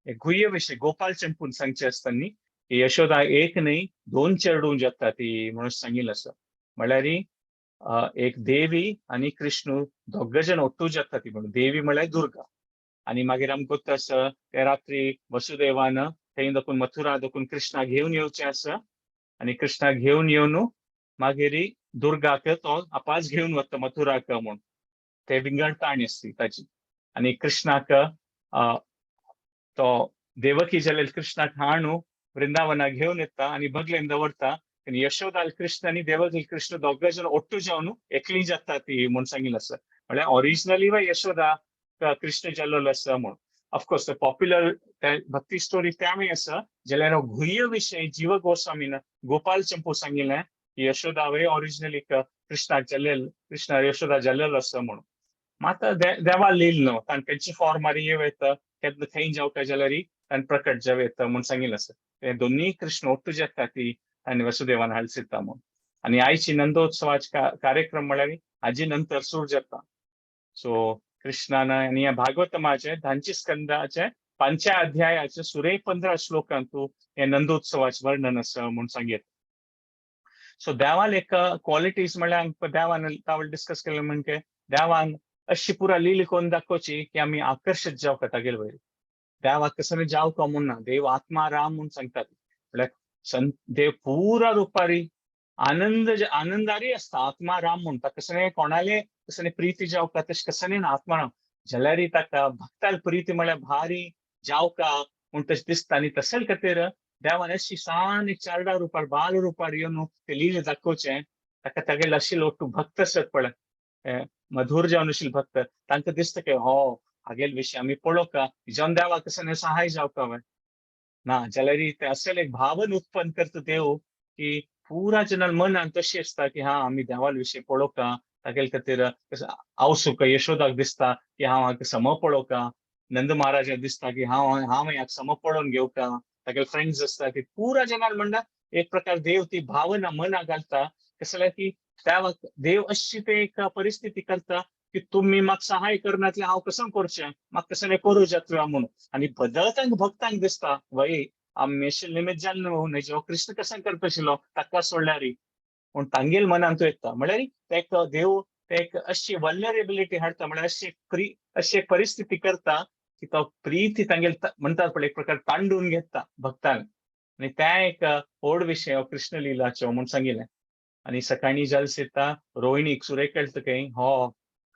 गुह्य विशय गोपाल चंपून सांगचे आसता न्ही की यशोदा एक न्ही 2 चेडू जाता ती म्हणून सांगिल्लें आसा म्हळ्यार एक देवी आनी कृष्ण दोग जण ओट्टू जाता ती म्हणून देवी म्हळ्यार दुर्गा आनी मागीर आमकां गोत्त आसा ते रात्री वसुदेवान थंय दखून मथुरा दखून कृष्णा घेवन येवचें आसा आनी कृष्णा घेवन येवन मागीर दुर्गाक तो आपास घेवन वता मथुराक म्हूण ते विंगड काणी आसता ताची आनी कृष्णाक तो देवकी जाल्यार कृष्णाक हाडून वृंदावनाक घेवन येता आनी बगलेन दवरता आनी यशोदा कृष्ण आनी देवकी कृष्ण दोग जण ओट्टू जावन एकली जाता ती म्हूण सांगिल्लें आसा म्हळ्यार ओरिजिनली यशोदा कृष्ण जाल्लो आसा म्हूण ऑफकोर्स ते पॉप्युलर भक्ती स्टोरी त्यामुळे आसा जाल्यार घुये विशयी जीव गोस्वामीन गोपाल चंपू सांगिल्लें की यशोदा हांवें ऑरिजिनली कृष्णाक कृष्णा यशोदा जाल्लेलो आसा म्हणून. मात देवा लील न्हू तांची फॉर्मारी येता केन्ना थंय जावता जाल्यार तांणी प्रकट जाव येता म्हूण सांगिल्लें आसा. ते दोन्ही कृष्ण ಒಟ್ಟು जेता ती तांणी वसुदेवान हाडसिता म्हणून. आनी आयची नंदोत्सवाचे कार्यक्रम म्हळ्यार हाजे नंतर सुरू जाता. सो कृष्णान आनी ह्या भागवतमाचे 10 स्कंदाचे 5 अध्यायाचे सुरे 15 श्लोकांतू हे नंदोत्सवाचे वर्णन आसा म्हूण सांगित. सो देवाल एक क्वालिटीज म्हळ्यार देवान तावळ डिस्कस केलें म्हणजे देवान अशी पुरा लील कोन्न दाखोवची की आमी आकर्षित जावं तागेले वयर. देवाक कसं जावं म्हूण ना, देव आत्मा राम म्हूण सांगतात. म्हळ्यार देव पुरा रुपारी आनंदारी असता आत्मा राम म्हणटा कसं कोणाले कसं प्रीती जावका तशें कसं आत्मा राम जाल्यार ताका भक्ताल प्रीती म्हळ्यार भारी जावका म्हूण तशें दिसता. आनी तशें खातीर देवान अशी सान एक 4 रुपार बाल रुपार येवन ते लील दाखोवचें ताका तागेले आशिल्लो ಒಟ್ಟು भक्त आसत पळय मधुर जावन आशिल्ले भक्त तांकां दिसता की हो हागेले विशय आमी पळोवका जावन देवाक कसं सहाय जावका ना जाल्यार ते असेल एक भावन उत्पन्न करता देव की पुरा जनाल मनान तशी असता की हा आमी देवाल विशय पळोवका तागेले खातीर हांव यशोदाक दिसता की हांव सम पळोवका. नंद महाराजाक दिसता की हांव ह्याक सम पळोवन घेवका. तागेले फ्रेंड्स असता की पुरा जनाल म्हणटा एक प्रकार देव ती भावना मना घालता कसं की देव अशी ते एक परिस्थिती करता की तुम्ही म्हाका सहाय करनातले हांव कसं करचें म्हाका कसं करूं जातलें म्हणून. आनी बदलतांक भक्तांक दिसता वय आमी अशें निमित जालें न्हू न्हय कृष्ण कसं करता आशिल्लो ताका सोडल्यार म्हूण तांगेल मनान तो येता. म्हळ्यार ते देव ते एक अशी वल्नरेबिलिटी हाडटा म्हळ्यार अशी एक परिस्थिती करता की तो प्रीती तांगेल म्हणटात पळय एक प्रकार तांडून घेता भक्तांक. आनी त्या एक व्हड विशय कृष्ण लिलाचो म्हूण सांगिल्लें. आनी सकाळी जल्स येता रोहिणीक सुरे कळटा की हो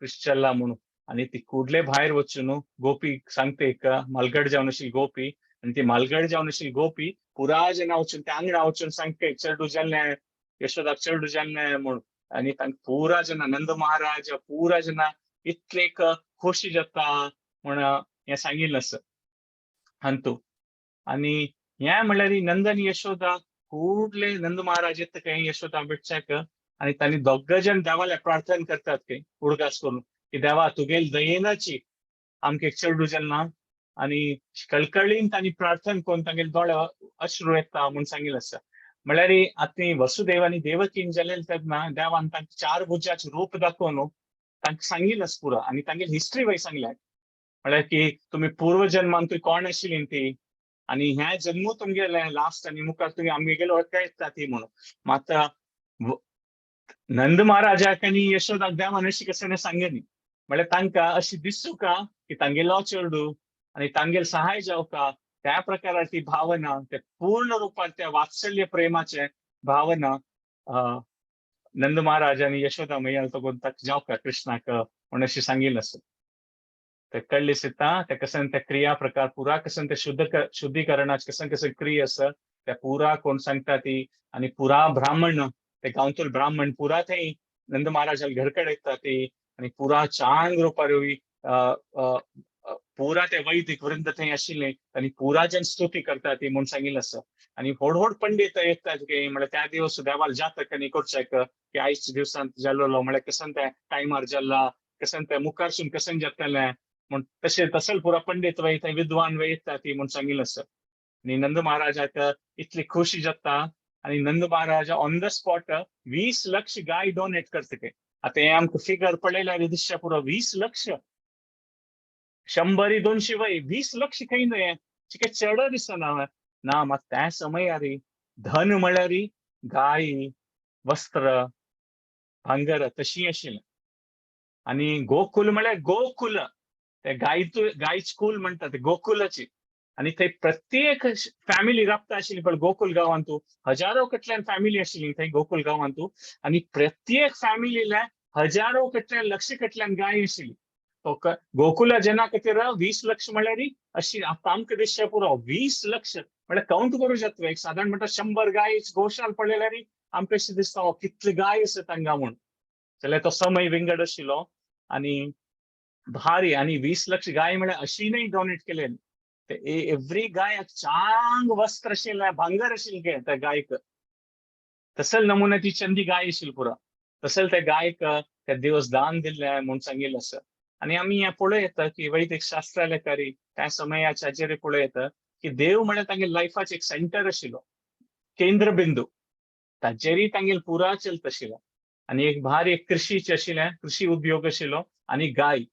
कृष्ण चल्ला म्हणून. आनी ती कुडले भायर वचून गोपी सांगता एक मालगड जावन आशिल्ली गोपी आनी ती मालगड जावन आशिल्ली गोपी पुरा जना वचून त्या आंगणा वचून सांगता चेडू जाल्लें यशोदाक चेडू जाल्लें म्हणून. आनी तांकां पुरा जना नंद महाराज पुरा जना इतले खोशी जाता म्हूण हें सांगिल्लें आसा हांतू. आनी हें म्हळ्यार नंद आनी यशोदा कुडले नंद महाराज येता खंय यशोदा बिडच्याक आनी तांणी दोग जण देवाले प्रार्थना करतात खंय उडगास करून की देवा तुगेल दयेनाची आमकां एक चेडू जाल्ला. आनी कळकळीन तांणी प्रार्थना करून तांगेले दोळे अश्रू येता म्हूण सांगिल्लें आसा. म्हळ्यार आतां वसुदेव आनी देवकीन जालेले तेन्ना देवान तांकां 4 भुजाचें रूप दाखोवन तांकां सांगिल्लें आसा पुरो आनी तांगेली हिस्ट्री वय सांगल्या. म्हळ्यार की तुमी पूर्व जन्मान तुमी कोण आशिल्लीं ती आनी ह्या जन्मू तुमगेले लास्ट आनी मुखार तुमी आमगेले वळखता येता ती म्हणून. मात नंद महाराजाक आनी यशोदाक देवान अशी कसं सांगनी म्हळ्यार तांकां अशी दिसूं का की तांगेलो चेडू आनी तांगेले सहाय जावका त्या प्रकाराची ती भावना ते पूर्ण रुपान त्या वात्सल्य प्रेमाचे भावना नंद महाराज आनी यशोदा मैयाल तगोवन ताका जावका कृष्णाक म्हूण अशें सांगिल्लें आसा. ते कळ्ळें सिता ते कसं ते क्रिया प्रकार पुरा कसं ते शुद्धीकरणाचे कसं क्रिया आसा त्या पुरा कोण सांगता ती आनी पुरा ब्राह्मण ते गांवतूल ब्राह्मण पुरा थंय नंद महाराजाल घरकड येता ती आनी पुरा चांग रुपार पुरा ते वैदिक वृंद थंय आशिल्ले आनी पुरा जन स्तुती करता ती म्हूण सांगिल्लें आसा. आनी व्हड पंडित येतात की म्हळ्यार त्या दिवस देवाल जातक आनी करचेक की आयच्या दिवसांत जाल्लो म्हळ्यार कसं ते टायमार जाल्ला कसं ते मुखारसून कसं जातलें म्हूण तसं पुरा पंडित वय थंय विद्वान वय येता ती म्हूण सांगिल्लें आसा. आनी नंद महाराजाक इतली खुशी जाता आनी Nand Maharaj on the spot 20 lakh गाय डोनेट करता ते. आतां हें आमकां फिगर पळयल्यार दिसता पुरो 20 लाख 100-200 वय 20 लाख खंय न्हय चिके चड दिसना ना. मात त्या समयार धन म्हळ्यार गाय वस्त्र भांगर तशी आशिल्लें. आनी गोकुल म्हळ्यार गोकुल ते गायच कुल म्हणटा ते गोकुलाची. आनी थंय प्रत्येक फॅमिली राबता आशिल्ली पण गोकुल गांवांतू हजारो कटल्यान फॅमिली आशिल्ली थंय गोकुल गांवांतू आनी प्रत्येक फॅमिलीला हजारो कटल्यान लक्ष कटल्यान गाय आशिल्ली. गोकुला जना खातीर 20 लाख म्हळ्यार अशी आमकां दिसता पुरो 20 लाख म्हळ्यार काउंट करूं जाता. एक साधारण म्हणटा 100 गाय गोशाल पळयल्यार आमकां अशें दिसता कितले गाय आसा तांकां म्हूण. जाल्यार तो समय विंगड आशिल्लो. आनी भारी आणि 20 लाख गाय म्हळ्यार अशी नाही डोनेट केले ते एव्हरी गाय चांग वस्त्र आशिल्लें भांगर आशिल्लें त्या गायक तसल नमुने ती चंदी गाय आशिल्ली पुरा तसल त्या गायक त्या दिवस दान दिल्लें म्हणून सांगिल्लें आसा आणि आमी हे पळयत की वैदिक शास्त्रालेकारी त्या समयाच्या हाचेर पळयत की देव म्हळ्यार तांगे लायफाचो एक सेंटर आशिल्लो केंद्रबिंदू ताचेरय तांगेलो पुरा चलत आशिल्लो आणि एक भारी एक कृषीचे आशिल्लें कृषी उद्योग आशिल्लो आणि गाय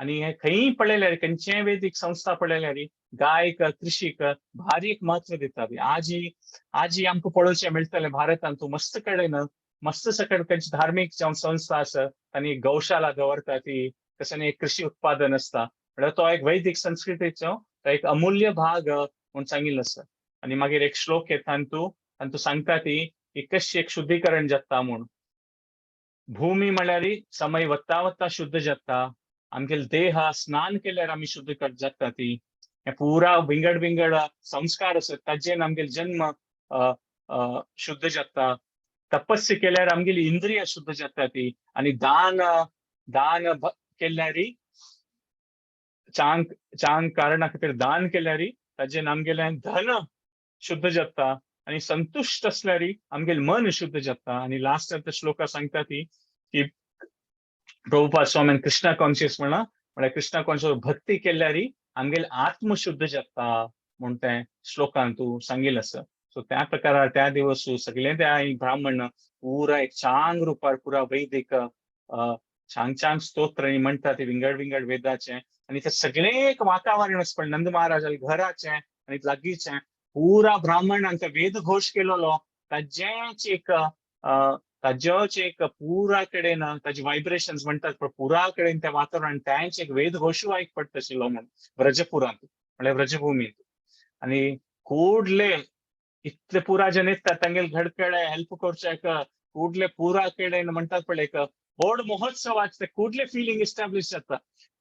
आणि हे खंयी पळयल्यार खंयचेय वैदिक संस्था पळयल्यार गायक कृषीक भारी एक महत्व दितात आजी आमकां पळोवचें मेळटलें भारतांत तूं मस्त कडेन मस्त सकट खंयची धार्मीक जावं संस्था आसा आनी गौशाला दवरता ती तशें एक कृषी उत्पादन आसता म्हळ्यार तो एक वैदिक संस्कृतीचो तो एक अमूल्य भाग म्हणून सांगिल्लो आसा आणि मागीर एक श्लोक येता आनी तूं सांगता ती की कशी एक शुद्धीकरण जाता म्हूण भूमी म्हळ्यार समय वता वता शुद्ध जाता आमगेलो देह स्नान केल्यार आमी शुद्ध जाता ती हे पुरा विंगड संस्कार आसत ताजेन आमगेलो जन्म शुद्ध जाता तपस्या केल्यार आमगेली इंद्रिय शुद्ध जाता ती आणि दान केल्यार चांग कारणा खातीर दान केल्यार ताजेन आमगेलें धन शुद्ध जाता आणि संतुष्ट असल्यार आमगेलें मन शुद्ध जाता आणि लास्ट श्लोका सांगता ती की प्रभुपाद स्वामीन कृष्णा कॉन्शियस म्हळ्यार कृष्णा कॉन्शियस भक्ती केल्यार आमगेलें आत्म शुद्ध जाता म्हूण ते श्लोकान तूं सांगिल्लें आसा सो त्या प्रकारार त्या दिवस सगळे त्या ब्राह्मण पुरा एक चांग रुपार पुरा वैदिक छान स्तोत्र म्हणतात ते विंगड वेदाचे आणि ते सगळे एक वातावरण पण नंद महाराज घराचे आणि लागीचे पुरा ब्राह्मणांक वेद घोष केलेलो ताजेच एक ताजेच एक पुरा कडेन ताजे व्हायब्रेशन्स म्हणतात पण पुरा कडेन त्या वातावरण त्यांचे एक वेद घोषू आयकपडटा आशिल्लो म्हणून व्रजपुरांत म्हळ्यार व्रजभूमींत आणि कुडले इतले पुरा जन येतात तांगेले घडकडे हेल्प करचेक कुडले पुरा कडेन म्हणतात पळय एक व्हड महोत्सवाचे कुडले फिलिंग इस्टॅब्लिश जाता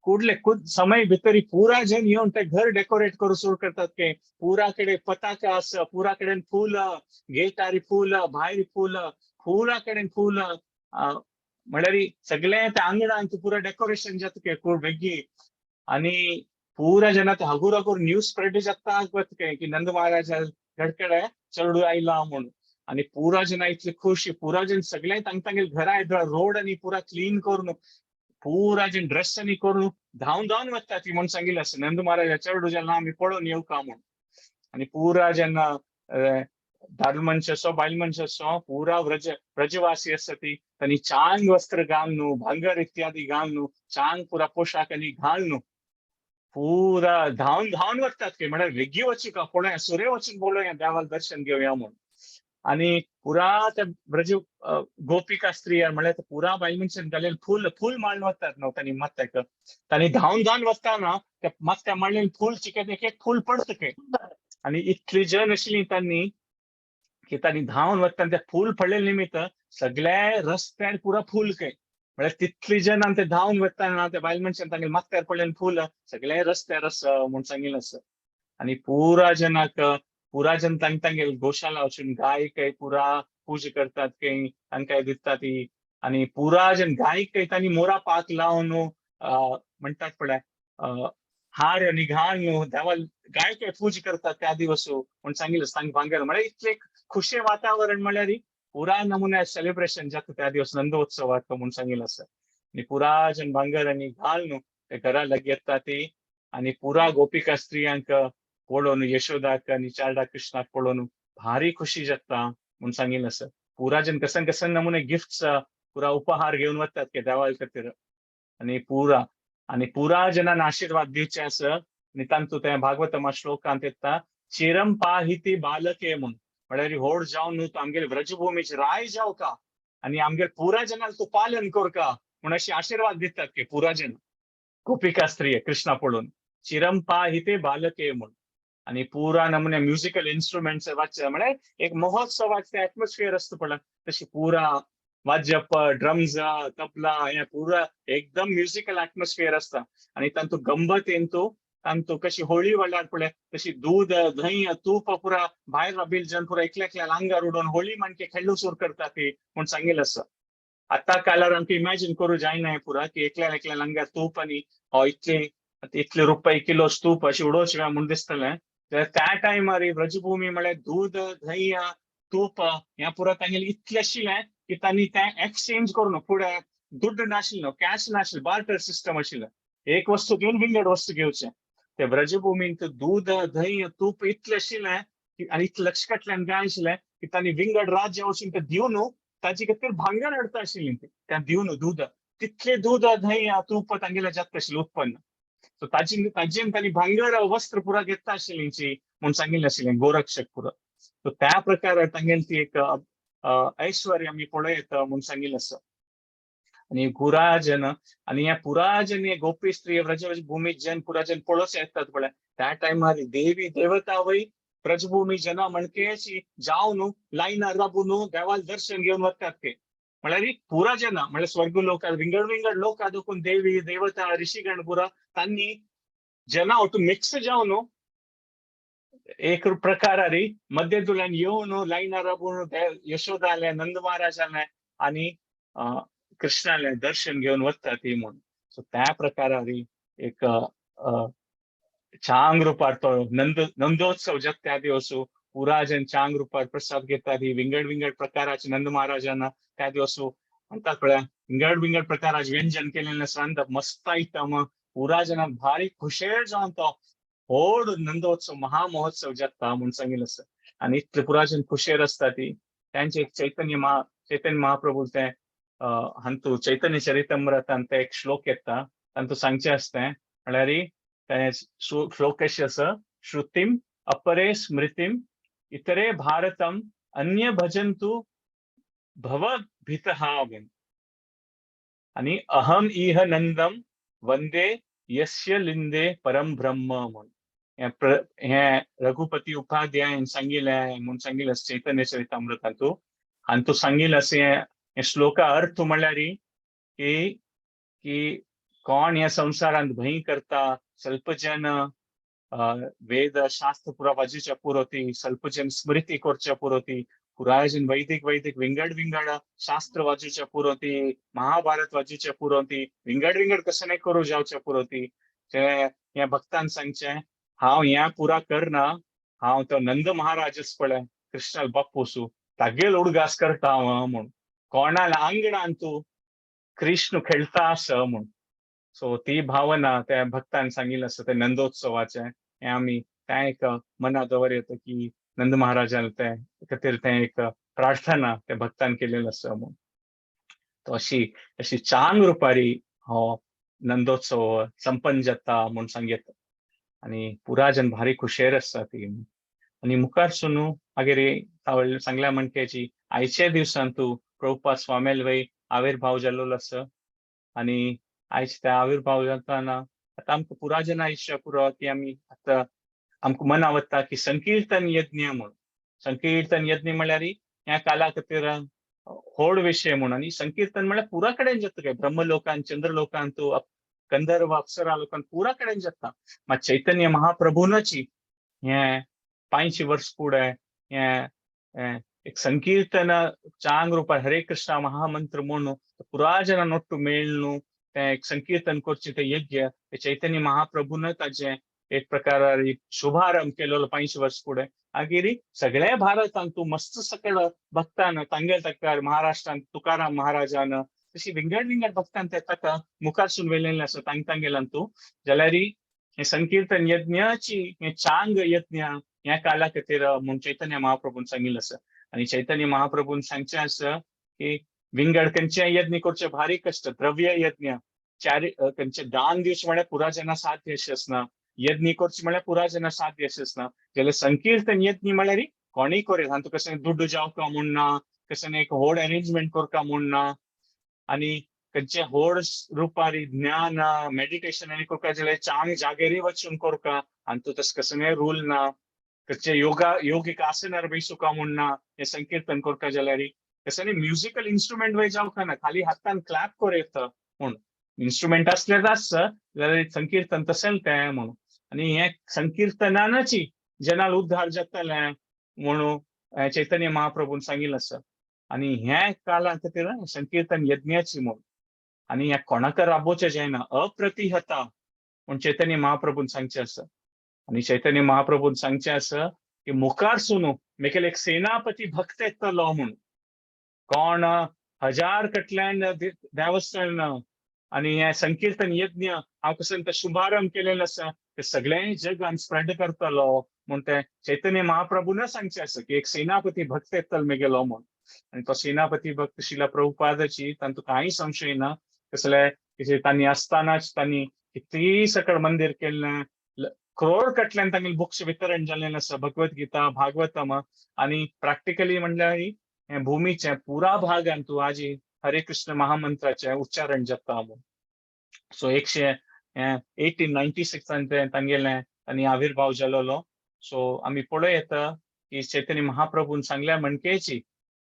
कुडले समय भितर पुरा जन येवन ते घर डेकोरेट करू सुरू करतात की पुरा कडेन पताका आसा पुरा कडेन फूल गेटारी फूल भायर फुला कडेन फूल म्हळ्यार सगळे त्या आंगणांत पुरा डेकोरेशन जाता की खूब बेगी आणि पुरा जना हगूर न्यूज स्प्रेड जाता की नंद महाराज घडकडे चेडू आयला म्हणून आणि पुरा जना इतले खुश पुरा जन सगळे तांगेले घरा रोड आणि पुरा क्लीन करून पुरा जन ड्रेस आणि करून धांवन वता ती म्हणून सांगिल्लें आसा नंद महाराज चेडू जेन्ना आमी पळोवन येवं का म्हणून आणि पुरा जेन्ना दादलो मनश असो बायल मनश असो पुरा व्रजवासी आसा ती तांणी चांग वस्त्र घाल न्हू भांगर इत्यादी घाल न्हू चांग पुरा पोशाख आनी घाल न्हू पुरा धांवन वतात की म्हळ्यार वेगी वची का पळोवया सूर्य वचून पळोवया देवाल दर्शन घेवया म्हणून आणि पुरा त्या ब्रज गोपिका स्त्रिया म्हळ्यार पुरा बायल मनशान घालेले फूल माळून वतात न्हू तांणी मात्याक तांणी धांवन वतना त्या मात्या माळलेले फूल चिकेत एक फूल पडता की आणि इतली जन आशिल्ली तांणी की तांणी धांवन वतना ते फूल पडलेले निमित्त सगळे रस्त्यार पुरा फूल काय म्हळ्यार तितली जन ते धांवन वतना त्या बायल मनशान तांगे माथ्यार पडलेले फूल सगळे रस्त्यार आसा म्हूण सांगिल्लें आसा आणि पुरा जन तांगे गोशाला वचून गाय काय पुरा पूजा करतात काही तांकां दितात ती आणि पुरा जन गाय काय तांणी मोरा पाक लावन म्हणटात पळय हार आणि घाल न्हू देवाल गाय काय पूजा करतात त्या दिवस म्हूण सांगिल्लें तांगे भांगर म्हळ्यार इतलें खुशे वातावरण म्हळ्यार पुरा नमुने सेलिब्रेशन जाता त्या दिवस नंदोत्सवात म्हणून सांगिल्लें आसा आणि पुरा जन भांगर आणि घाल न्हू ते घरा लागी येता ती आणि पुरा गोपिका स्त्रियांक पळोवन यशोदाक आणि चारडा कृष्णाक पळोवन भारी खुशी जाता म्हणून सांगिल्लें आसा पुरा जन कसन नमुने गिफ्ट्स पुरा उपहार घेवन वतात की देवाल खातीर आणि पुरा जनांक आशीर्वाद दिवचे आसा आणि तांतू त्या भागवतमा श्लोकांत येता चिरम पाहिती बालके म्हणून म्हळ्यार व्हड जावन न्हू तूं आमगेले व्रजभूमीचे राय जाव का आणि आमगेले पुरा जनांक तूं पालन कर का म्हूण अशी आशीर्वाद दितात की पुरा जन गोपिका स्त्रिये कृष्णा पळोवन चिरम पाहिते बालके म्हणून आणि पुरा नमुने म्युझिकल इन्स्ट्रुमेंट्स वाजचे म्हळ्यार एक महोत्सवाचे एटमॉस्फियर असतं पळय तशी पुरा वाद्य ड्रम्स तबला हे पुरा एकदम म्युझिकल एटमॉस्फियर असता आणि तांतू गंमत येन तांतू कशी होळी वाडल्यार पळय तशी दूध दही तूप पुरा भायर राबिल जन पुरा एकल्या आंगार उडोवन होळी माणके खेळू सुरू करता ती म्हूण सांगिल्लें आसा आता कालार आमकां इमॅजिन करूं जायना पुरा की एकल्यान एकल्यान हांगा तूप आनी हो इतले रुपये किलो तूप अशें उडोवचें काय म्हूण दिसतलें. जाल्यार त्या टायमार व्रजभूमी म्हळ्यार दूद दही तूप हें पुरो तांगेलें इतलें आशिल्लें की तांणी तें एक्सचेंज करून फुडें दुड्ड नाशिल्लो, कॅश नाशिल्लो, बार्टर सिस्टम आशिल्लो. एक वस्तू घेवन विंगड वस्तू घेवचें. ते व्रजभूमींत दूद दही तूप इतलें आशिल्लें आनी इतलें लक्षकांतल्यान काय आशिल्लें की तांणी विंगड राज्य वचून तें दिवन ताचे खातीर भांगर हाडटा आशिल्लीं तें दिवन दूद तितलें दूद दही तूप तांगेलें जाता आशिल्लें उत्पन्न. सो ताजेन तांणी भांगर वस्त्र पुरा घेतला आशिल्लीं म्हूण सांगिल्लें आशिल्लें गोरक्षक पुरो. सो त्या प्रकारान तांगेली ती एक ऐश्वर्य आमी पळयत म्हूण सांगिल्लें आसा. आनी पुराजन आनी हे पुराजन हे गोपी स्त्री व्रजभूमी जन पुराजन पळोवचे येतात पळय त्या टायमार देवी देवता वय व्रजभूमी जना मणकेची जावन लायनार राबून देवाल दर्शन घेवन वतात ते. म्हळ्यार पुराजना म्हळ्यार स्वर्ग लोक विंगड विंगड लोक देखून देवी देवता ऋषिगण पुरा तांणी जना ಒಟ್ಟು मिक्स जावन एक प्रकारारी मध्यदुल्यान येवन लायनार राबून यशोदाले नंद महाराजाले आनी कृष्णाले दर्शन घेवन वतात ती म्हूण. सो त्या प्रकारारी एक चांग रुपार तो नंदोत्सव जाता त्या दिवस पुराजन चांग रुपार प्रसाद घेतात ही विंगड विंगड प्रकाराचे नंद महाराजांना त्या दिवस म्हणतात पळय विंगड विंगड प्रकाराचे व्यंजन केलेले रांदप मस्त आयटम पुराजनाक भारी खुशेल जावन तो व्हड नंदोत्सव महामहोत्सव जाता म्हूण सांगिल्लें आसा. आनी इतले पुराजन खुशेर आसता ती तांचे चैतन्य महाप्रभू ते हांतू चैतन्य चरितमृतांत ते एक श्लोक येता तांतू सांगचे आसता म्हळ्यार श्लोक कशें आसा श्रुतीम अपरे स्मृतीम इतरे भारतम अन्य भजन्तु भवभीतः आनी अहम इह नंदम वंदे यस्य लिंदे परम ब्रह्म म्हूण हे रघुपती उपाध्यायन सांगिल्लें म्हूण सांगिल्लें चैतन्य चरितामृतांतू हांतू सांगिल्लें हे श्लोका अर्थ म्हळ्यार की कोण ह्या संवसारांत भंय करता ಸ್ವಲ್ಪ जन वेद शास्त्र पुरा वाजूच्या पुरोती ಸ್ವಲ್ಪ जन स्मृती करच्या पुरोती पुरायजन वैदिक विंगड विंगड शास्त्र वाजूच्या पुरोती महाभारत वाजूच्या पुरोती विंगड विंगड कसं नाही करू जावच्या पुरोती ते ह्या भक्तान सांगचे हांव ह्या पुरा करना हांव तो नंद महाराजच पळय कृष्णाल बापूसू तागेल उडगास करता हांव म्हूण कोणाला आंगणान तू कृष्ण खेळता असं म्हूण. सो ती भावना त्या भक्तान सांगिल्लें आसा ते नंदोत्सवाचे हे आमी त्या एक मनात दवरयत की नंद महाराजान ते खातीर ते एक प्रार्थना त्या भक्तान केलेली आसा म्हूण. तो अशी चांग रुपारी हो नंदोत्सव संपन्न जाता म्हूण सांगयत आनी पुराजन भारी खुशेर आसता ती. आनी मुखार सुनू मागीर सांगल्या म्हणटची आयच्या दिवसान तू प्रभुपाद स्वामेल वय आविर्भाव जाल्लो आसा आनी आयज त्या आविर्भाव जाताना आतां आमकां पुराजन आयुश्य पुरो की आमी आतां आमकां मन आवडटा की संकीर्तन यज्ञ म्हूण संकीर्तन यज्ञ म्हळ्यार ह्या काला खातीर व्हड विशय म्हूण आनी संकीर्तन म्हळ्यार पुरा कडेन जाता काय ब्रह्मलोकान चंद्रलोकान तूं गंधर्व अप्सरा लोकान पुरा कडेन जाता. मात चैतन्य महाप्रभूनची हे 500 वर्ष फुडें हे एक संकीर्तन चांग रुपार हरे कृष्णा महामंत्र म्हूण पुराजनान ಒಟ್ಟು मेळून ते एक संकीर्तन करचे ते यज्ञ ते चैतन्य महाप्रभून ताजे एक प्रकार शुभारंभ केलेलो 500 वर्ष फुडें मागीर सगळ्या भारतांत तूं मस्त सकल भक्तान तांगेल तकार महाराष्ट्रांत तुकाराम महाराजान तशी विंगड विंगड भक्तान ते ताका मुखारसून वेलेलें आसा तांगेलान तूं जाल्यार हे संकीर्तन यज्ञाची हे चांग यज्ञ ह्या काला खातीर म्हूण चैतन्य महाप्रभून सांगिल्लें आसा. आनी चैतन्य महाप्रभून सांगचें आसा की विंगड खंयचे यज्ञ करचे भारी कश्ट द्रव्य यज्ञ खंयचे दान दिवचे म्हळ्यार पुराजना साध्य आसना यज्ञ करचे म्हळ्यार पुराजना साध्य आसना जाल्यार संकीर्तन यज्ञ म्हळ्यार कोणीय करेल हातूं कशें दुड्ड जावका म्हूण ना कशें एक व्हड अरेंजमेंट करता म्हूण ना आनी खंयचे व्हड रुपारी ज्ञान मेडिटेशन आनी करता जाल्यार चांग जागेरी वचून करता आनी तूं तशें कसले रूल ना खंयचे योगीक आसनार बैसुका म्हूण ना हे संकीर्तन करता जाल्यार कसं म्युजिकल इन्स्ट्रुमेंट वय जावका ना खाली हातान क्लॅप करयत म्हूण इन्स्ट्रुमेंट असलेच आसता जाल्यार संकीर्तन तशें तें म्हणून आनी हे संकीर्तनानची जनाल उद्धार जातले म्हणून चैतन्य महाप्रभून सांगिल्लें आसा. आणि ह्या काळा खातीर संकीर्तन यज्ञाची म्हूण आणि ह्या कोणाक राबोवचें जायना अप्रतिहता म्हूण चैतन्य महाप्रभून सांगचें आसा आणि चैतन्य महाप्रभून सांगचें आसा की मुखार सुनू मेकल एक सेनापती भक्त येतलो म्हूण कोण हजार कटल्यान देवस्थान आणि हे संकीर्तन यज्ञ हांव कसं तो शुभारंभ केलेलो आसा ते सगळे जगान स्प्रेड करतलो म्हूण ते चैतन्य महाप्रभून सांगचें आसा की एक सेनापती भक्त येतलो मेगेलो म्हूण आणि तो सेनापती भक्त शिला प्रभुपादाची तांतू काही संशय ना कसले तांणी आसतानाच तांणी किती सकळ मंदिर केल्लें करोड कटल्यान तांगे बुक्स वितरण जाल्लें आसा भगवद्गीता भागवतम आणि प्रॅक्टिकली म्हणल्यार हे भूमीचे पुरा भागान तू आजी हरे कृष्ण महामंत्राचे उच्चारण जाता म्हूण सो 1896 तांगेले तांणी आविर्भाव जालोलो सो आमी पळय येता की चैतन्य महाप्रभून सांगल्या म्हणकेची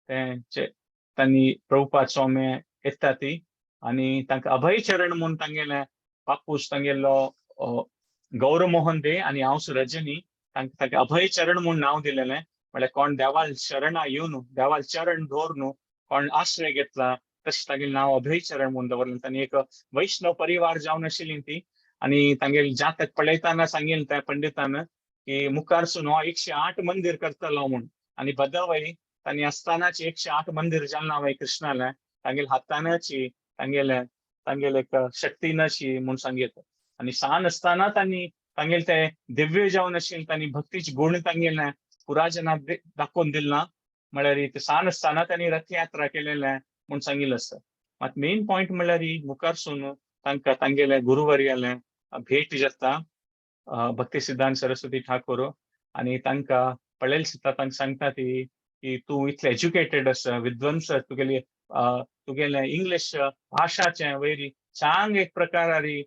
तांणी प्रभुपाद स्वामी येता ती आणि तांकां अभय चरण म्हणून तांगेले बापूस तांगेलो गौरव मोहन दे आणि हांव रजनी तांकां अभय चरण म्हणून नाव दिलेलें म्हळ्यार कोण देवाल शरणा येवन देवाल चरण दवरून कोण आश्रय घेतला तशें तांगेलें नाव अभय चरण म्हणून दवरलें तांणी एक वैष्णव परिवार जावन आशिल्लीं ती आणि तांगेले जातक पळयतना सांगिल्लें त्या पंडितान की मुखारसून हो 108 मंदिर करतलो म्हूण आणि बदावय तांणी आसतानाच 108 मंदिर जाल्ला वय कृष्णाले तांगेले हातानाची तांगेले एक शक्ती नाची म्हूण सांगितलं आणि सान आसतना तांगेले ते दिव्य जावन आशिल्ले तांणी भक्तीचे गुण तांगेले पुराजनाक दाखोवन दिलना म्हळ्यार ते सान आसतना तांणी रथयात्रा केलेले म्हूण सांगिल्लें आसा मात मेन पॉयंट म्हळ्यार मुखारसून तांकां तांगेले गुरुवर्याले भेट जाता भक्ती सिद्धांत सरस्वती ठाकूर आणि तांकां पळयले सुद्दां तांकां सांगता ती की तूं इतलें एज्युकेटेड आसा विद्वंस तुगेलें इंग्लीश भाशाचें वयरी चांग एक प्रकारारी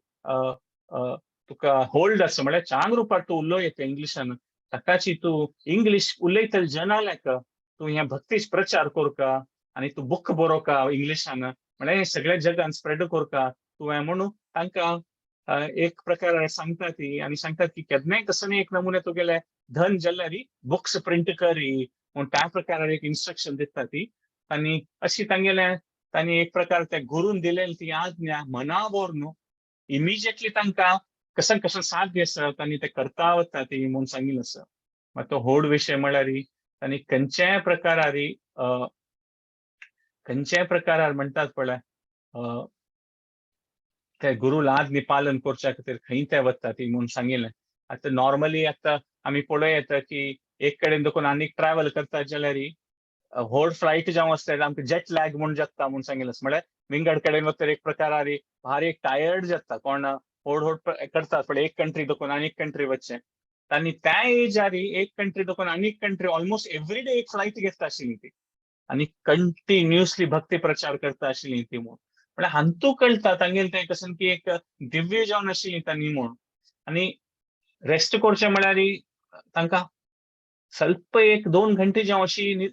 तुका होल्ड आसा म्हळ्यार चांग रुपार तूं उलयता इंग्लिशान ताकाची तूं इंग्लीश उलयतले जनाक तूं हे भक्तीच प्रचार कोरका आणि तूं बुक बरोवका इंग्लिशान म्हळ्यार हे सगळे जगान स्प्रेड कोरका तूं हे म्हणून तांकां एक प्रकार सांगता ती आणि सांगतात की केन्नाय कसं एक नमुने तुगेले धन जाल्यार बुक्स प्रिंट करी म्हूण त्या प्रकारान एक इन्स्ट्रक्शन दिता ती तांणी अशी तांणी एक प्रकार त्या गुरून दिलेली ती आज्ञा मनावर न्हू इमिजिएटली तांकां कसं साध्य आसा तांणी ते करता वता ती म्हूण सांगिल्लें आसा मात तो व्हड विशय म्हळ्यार तांणी खंयच्याय प्रकारार म्हणटात पळय ते गुरु आज्ञे पालन करच्या खातीर खंय ते वता ती म्हूण सांगिल्लें आतां नॉर्मली आतां आमी पळय येता की एक कडेन देखून आनीक ट्रॅव्हल करता जाल्यार व्हड फ्लायट जावं आसता आमकां जेट लॅग म्हूण जाता म्हूण सांगिल्लें म्हळ्यार विंगड कडेन वतर एक प्रकारार भारी एक टायर्ड जाता कोण व्हड करतात पळय एक कंट्री देखून आनीक कंट्री वचचें तांणी त्या एजार एक कंट्री देखून आनीक कंट्री ऑलमोस्ट एवरी डे एक फ्लायट घेता आशिल्ली ती आणि कंटिन्युअसली भक्ती प्रचार करता आशिल्ली ती म्हूण म्हळ्यार हांतू कळटा तांगेले तें कसन की एक दिव्य जावन आशिल्ली तांणी म्हूण आणि रेस्ट करचें म्हळ्यार तांकां ಸ್ವಲ್ಪ एक 2 घंटे जावं अशी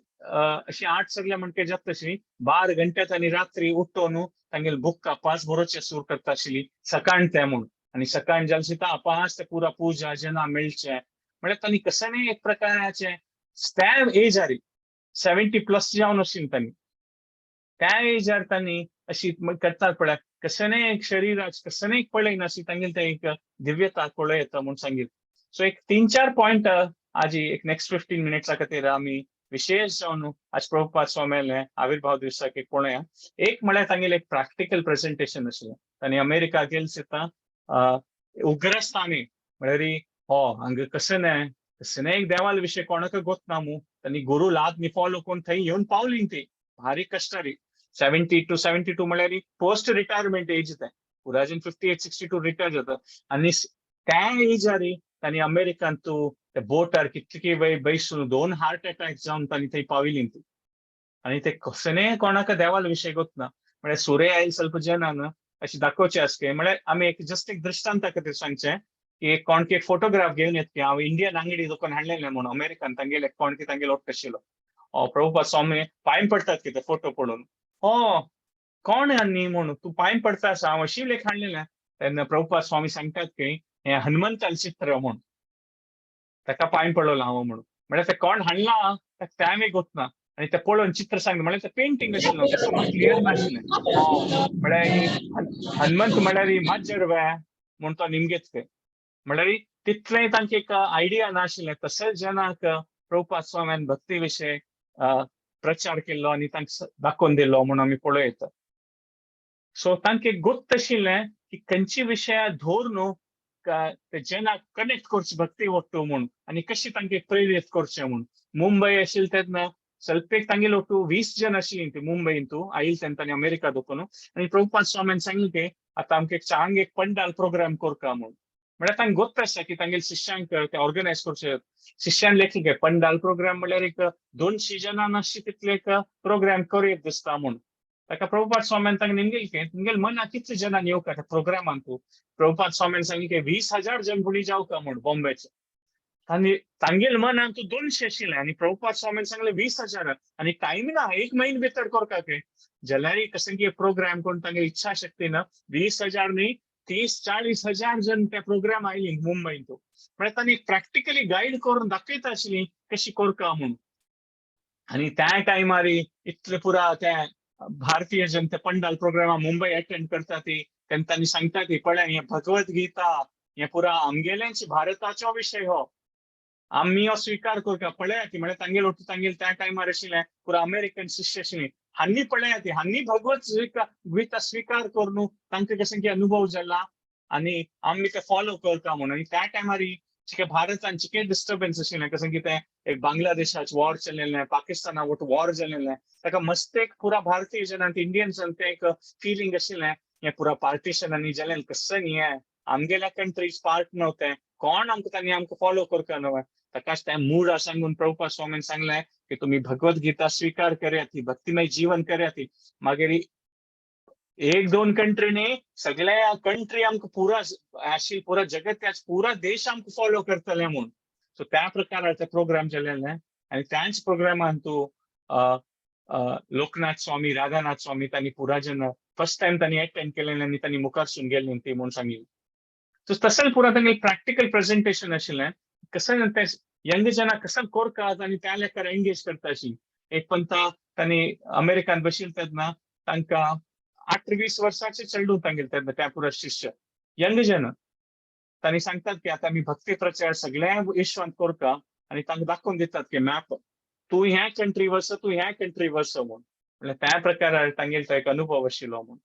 8 सगळे म्हणके जाता तशी 12 घंटे तांणी रात्री उठोन तांगेले बुक अपास बरोवचे सुरू करता आशिल्ली सकाळ ते म्हूण आणि सकाळ जालें ता अपास ते पुरा पूजा जना मेळचे म्हळ्यार तांणी कसं एक प्रकाराचे त्या एजार 70+ जावन आशिल्ली तांणी त्या एजार तांणी अशी करतात पळय कसं एक शरिराच कसं एक पळयना अशी तांगेली ते एक दिव्यता पळय येता म्हूण सांगिल्लें सो एक 3-4 पॉयंट आज एक नेक्स्ट 15 मिनिट्सा खातीर आमी विशेष जावन आज प्रभुपाद स्वामीले आविर्भाव दिवसाक एक पळोवया एक म्हळ्यार तांगेलें एक प्रॅक्टिकल प्रेझेंटेशन आशिल्लें तांणी अमेरिका गेले सुद्दां उग्रस्थानी म्हळ्यार हांगा कसं एक देवाल विशय कोणाक गोतना मू तांणी गुरु आज्ञे फॉलो करून थंय येवन पावली ती भारी कश्टारी 70 to 72 म्हळ्यार पोस्ट रिटायरमेंट एज ते पुराजन 58-62 रिटायर जाता आणि त्या एजार तांणी अमेरिकान तूं त्या बोटार कितके वेळ बैसून 2 हार्ट अटॅक जावन तांणी थंय पाविल्ली ती आणि ते कसं कोणाक देवाल विशय गोतना म्हळ्यार सूर्य आयल ಸ್ವಲ್ಪ जनान अशी दाखोवचे आसके म्हळ्यार आमी एक जस्ट एक दृश्टांता खातीर सांगचें की एक कोणके एक फोटोग्राफ घेवन येत की हांव इंडियन अंगडी दुकान हाडलेलें म्हणून अमेरिकान तांगेले कोणके तांगेलो ओट आशिल्लो प्रभुपाद स्वामी पांय पडटात की ते फोटो पळोवन कोण न्ही म्हणून तूं पांय पडता आसा हांव अशी लेख हाडलेलें तेन्ना प्रभुपाद स्वामी सांगतात की हे हनुमंताल चित्र म्हूण ताका पांय पडलो हांव म्हणून म्हळ्यार ते कोण हाडला ताका टायम गोतना आणि ते पळोवन चित्र सांगलें म्हळ्यार ते पेंटिंग आशिल्लें तें समज क्लियर नाशिल्लें म्हळ्यार ही हनुमंत म्हळ्यार ही मात जडवे म्हूण तो निमगेत ते म्हळ्यार तितलें तांकां एक आयडिया नाशिल्लें तशेंच जेन्नाक प्रभुपाद स्वाम्यान भक्ती विशय प्रचार केल्लो आनी तांकां दाखोवन दिलो म्हूण आमी पळयत सो तांकां एक गुप्त आशिल्लें की खंयची विशयां धोर न्हू ते जेनाक कनेक्ट करचे भक्ती वस्तू म्हूण आनी कशी तांकां प्रेरीत करचें म्हूण मुंबय आशिल्लें तेन्ना स्वल्पेक तांगेले ओटू 20 जन आशिल्लीं ती मुंबईन तूं आयिल्ले तेन्ना तांणी अमेरिका दोकून आनी प्रभुपाद स्वाम्यान सांगलें की आतां आमकां चांग एक पंडाल प्रोग्राम करता म्हूण म्हळ्यार तांकां गोत्त आसा की तांगेले शिश्यांक ते ऑर्गनायज करचे शिश्यान लेखले की पंडाल प्रोग्राम म्हळ्यार एक 200 जनां नासची तितले एक प्रोग्राम करीत दिसता म्हूण ताका प्रभुपाद स्वाम्यान तांकां निमगेलें की तुमगेले मना कितले जनां येवका त्या प्रोग्रामान तूं प्रभुपाद स्वाम्यान सांगलें की 20,000 जन कोणी जावका म्हूण बॉम्बेचे आनी तांगेले मनान तूं 200 आशिल्लें आनी प्रभुपाद स्वाम्यान सांगलें 20,000 आनी टायम ना 1 म्हयनो भितर करता ते जाल्यार कसं प्रोग्राम कोण तांगे इच्छा शक्ती ना 20,000 न्ही 30-40,000 जन त्या प्रोग्राम आयली मुंबईन तूं म्हळ्यार तांणी प्रॅक्टिकली गायड करून दाखयता आशिल्लीं कशी करता म्हूण आनी त्या टायमार इतले पुरा ते भारतीय जन ते पंडाल प्रोग्रामा मुंबई अटेंड करता ती तेन्ना तांणी सांगता ती पळय हे भगवत गीता हे पुरा आमगेलेच भारताचो विशय हो आम्ही हो स्वीकार करता पळया ती म्हळ्यार तांगेले तांगेले त्या टायमार आशिल्लें पुरा अमेरिकन शिष्य आशिल्लीं हांनी पळया ती हांनी भगवत गीता स्वीकार करून तांकां कशें की अनुभव जाला आनी आमी ते फॉलो करता म्हणून आनी त्या टायमार भारतान चिके डिस्टर्बन्स आशिल्लें कशें की तें एक बांगलादेशाचें वॉर चलिल्लें पाकिस्ताना वॉर चलिल्लें ताका मस्त एक पुरा भारतीय जनांक इंडियन्सान तें एक फिलींग आशिल्लें हें पुरा पार्टिशन आनी जालें कसं न्ही हें आमगेल्या कंट्रीज पार्ट नव्हते कोण आमकां तांणी आमकां फॉलो करता न्हू ताकाच तें मूड सांगून प्रभुपाद स्वामीन सांगलें की तुमी भगवत गीता स्वीकार करात ही भक्तिमय जीवन करात मागीर 1-2 कंट्री न्ही सगळ्या कंट्री आमकां पुरा आशिल्ली पुरा जगत पुरा देश आमकां फॉलो करतले म्हूण सो त्या प्रकारान ते प्रोग्राम चलिल्ले आनी त्याच प्रोग्रामान तूं लोकनाथ स्वामी राधानाथ स्वामी तांणी पुरा जेन्ना फर्स्ट टायम तांणी अटेंड केलें आनी तांणी मुखार गेल्लीं ती म्हूण सांगिल्लें सो तसं पुरा तांगे प्रॅक्टिकल प्रेझेंटेशन आशिल्लें कसं ते यंग जना कसं करतात आनी त्या लेकार एंगेज करता अशी एक पंता तांणी अमेरिकान बशिल्ले तेन्ना तांकां 18-20 वर्साचे चेडूं तांगेले तेन्ना त्या पुरा शिष्य यंग जन तांणी सांगतात की आतां आमी भक्ती प्रचार सगळ्या विश्वांत करता आनी तांकां दाखोवन दितात की मॅप तूं ह्या कंट्री वच तूं ह्या कंट्री वच म्हूण म्हळ्यार त्या प्रकारान तांगेलो तो एक अनुभव आशिल्लो म्हूण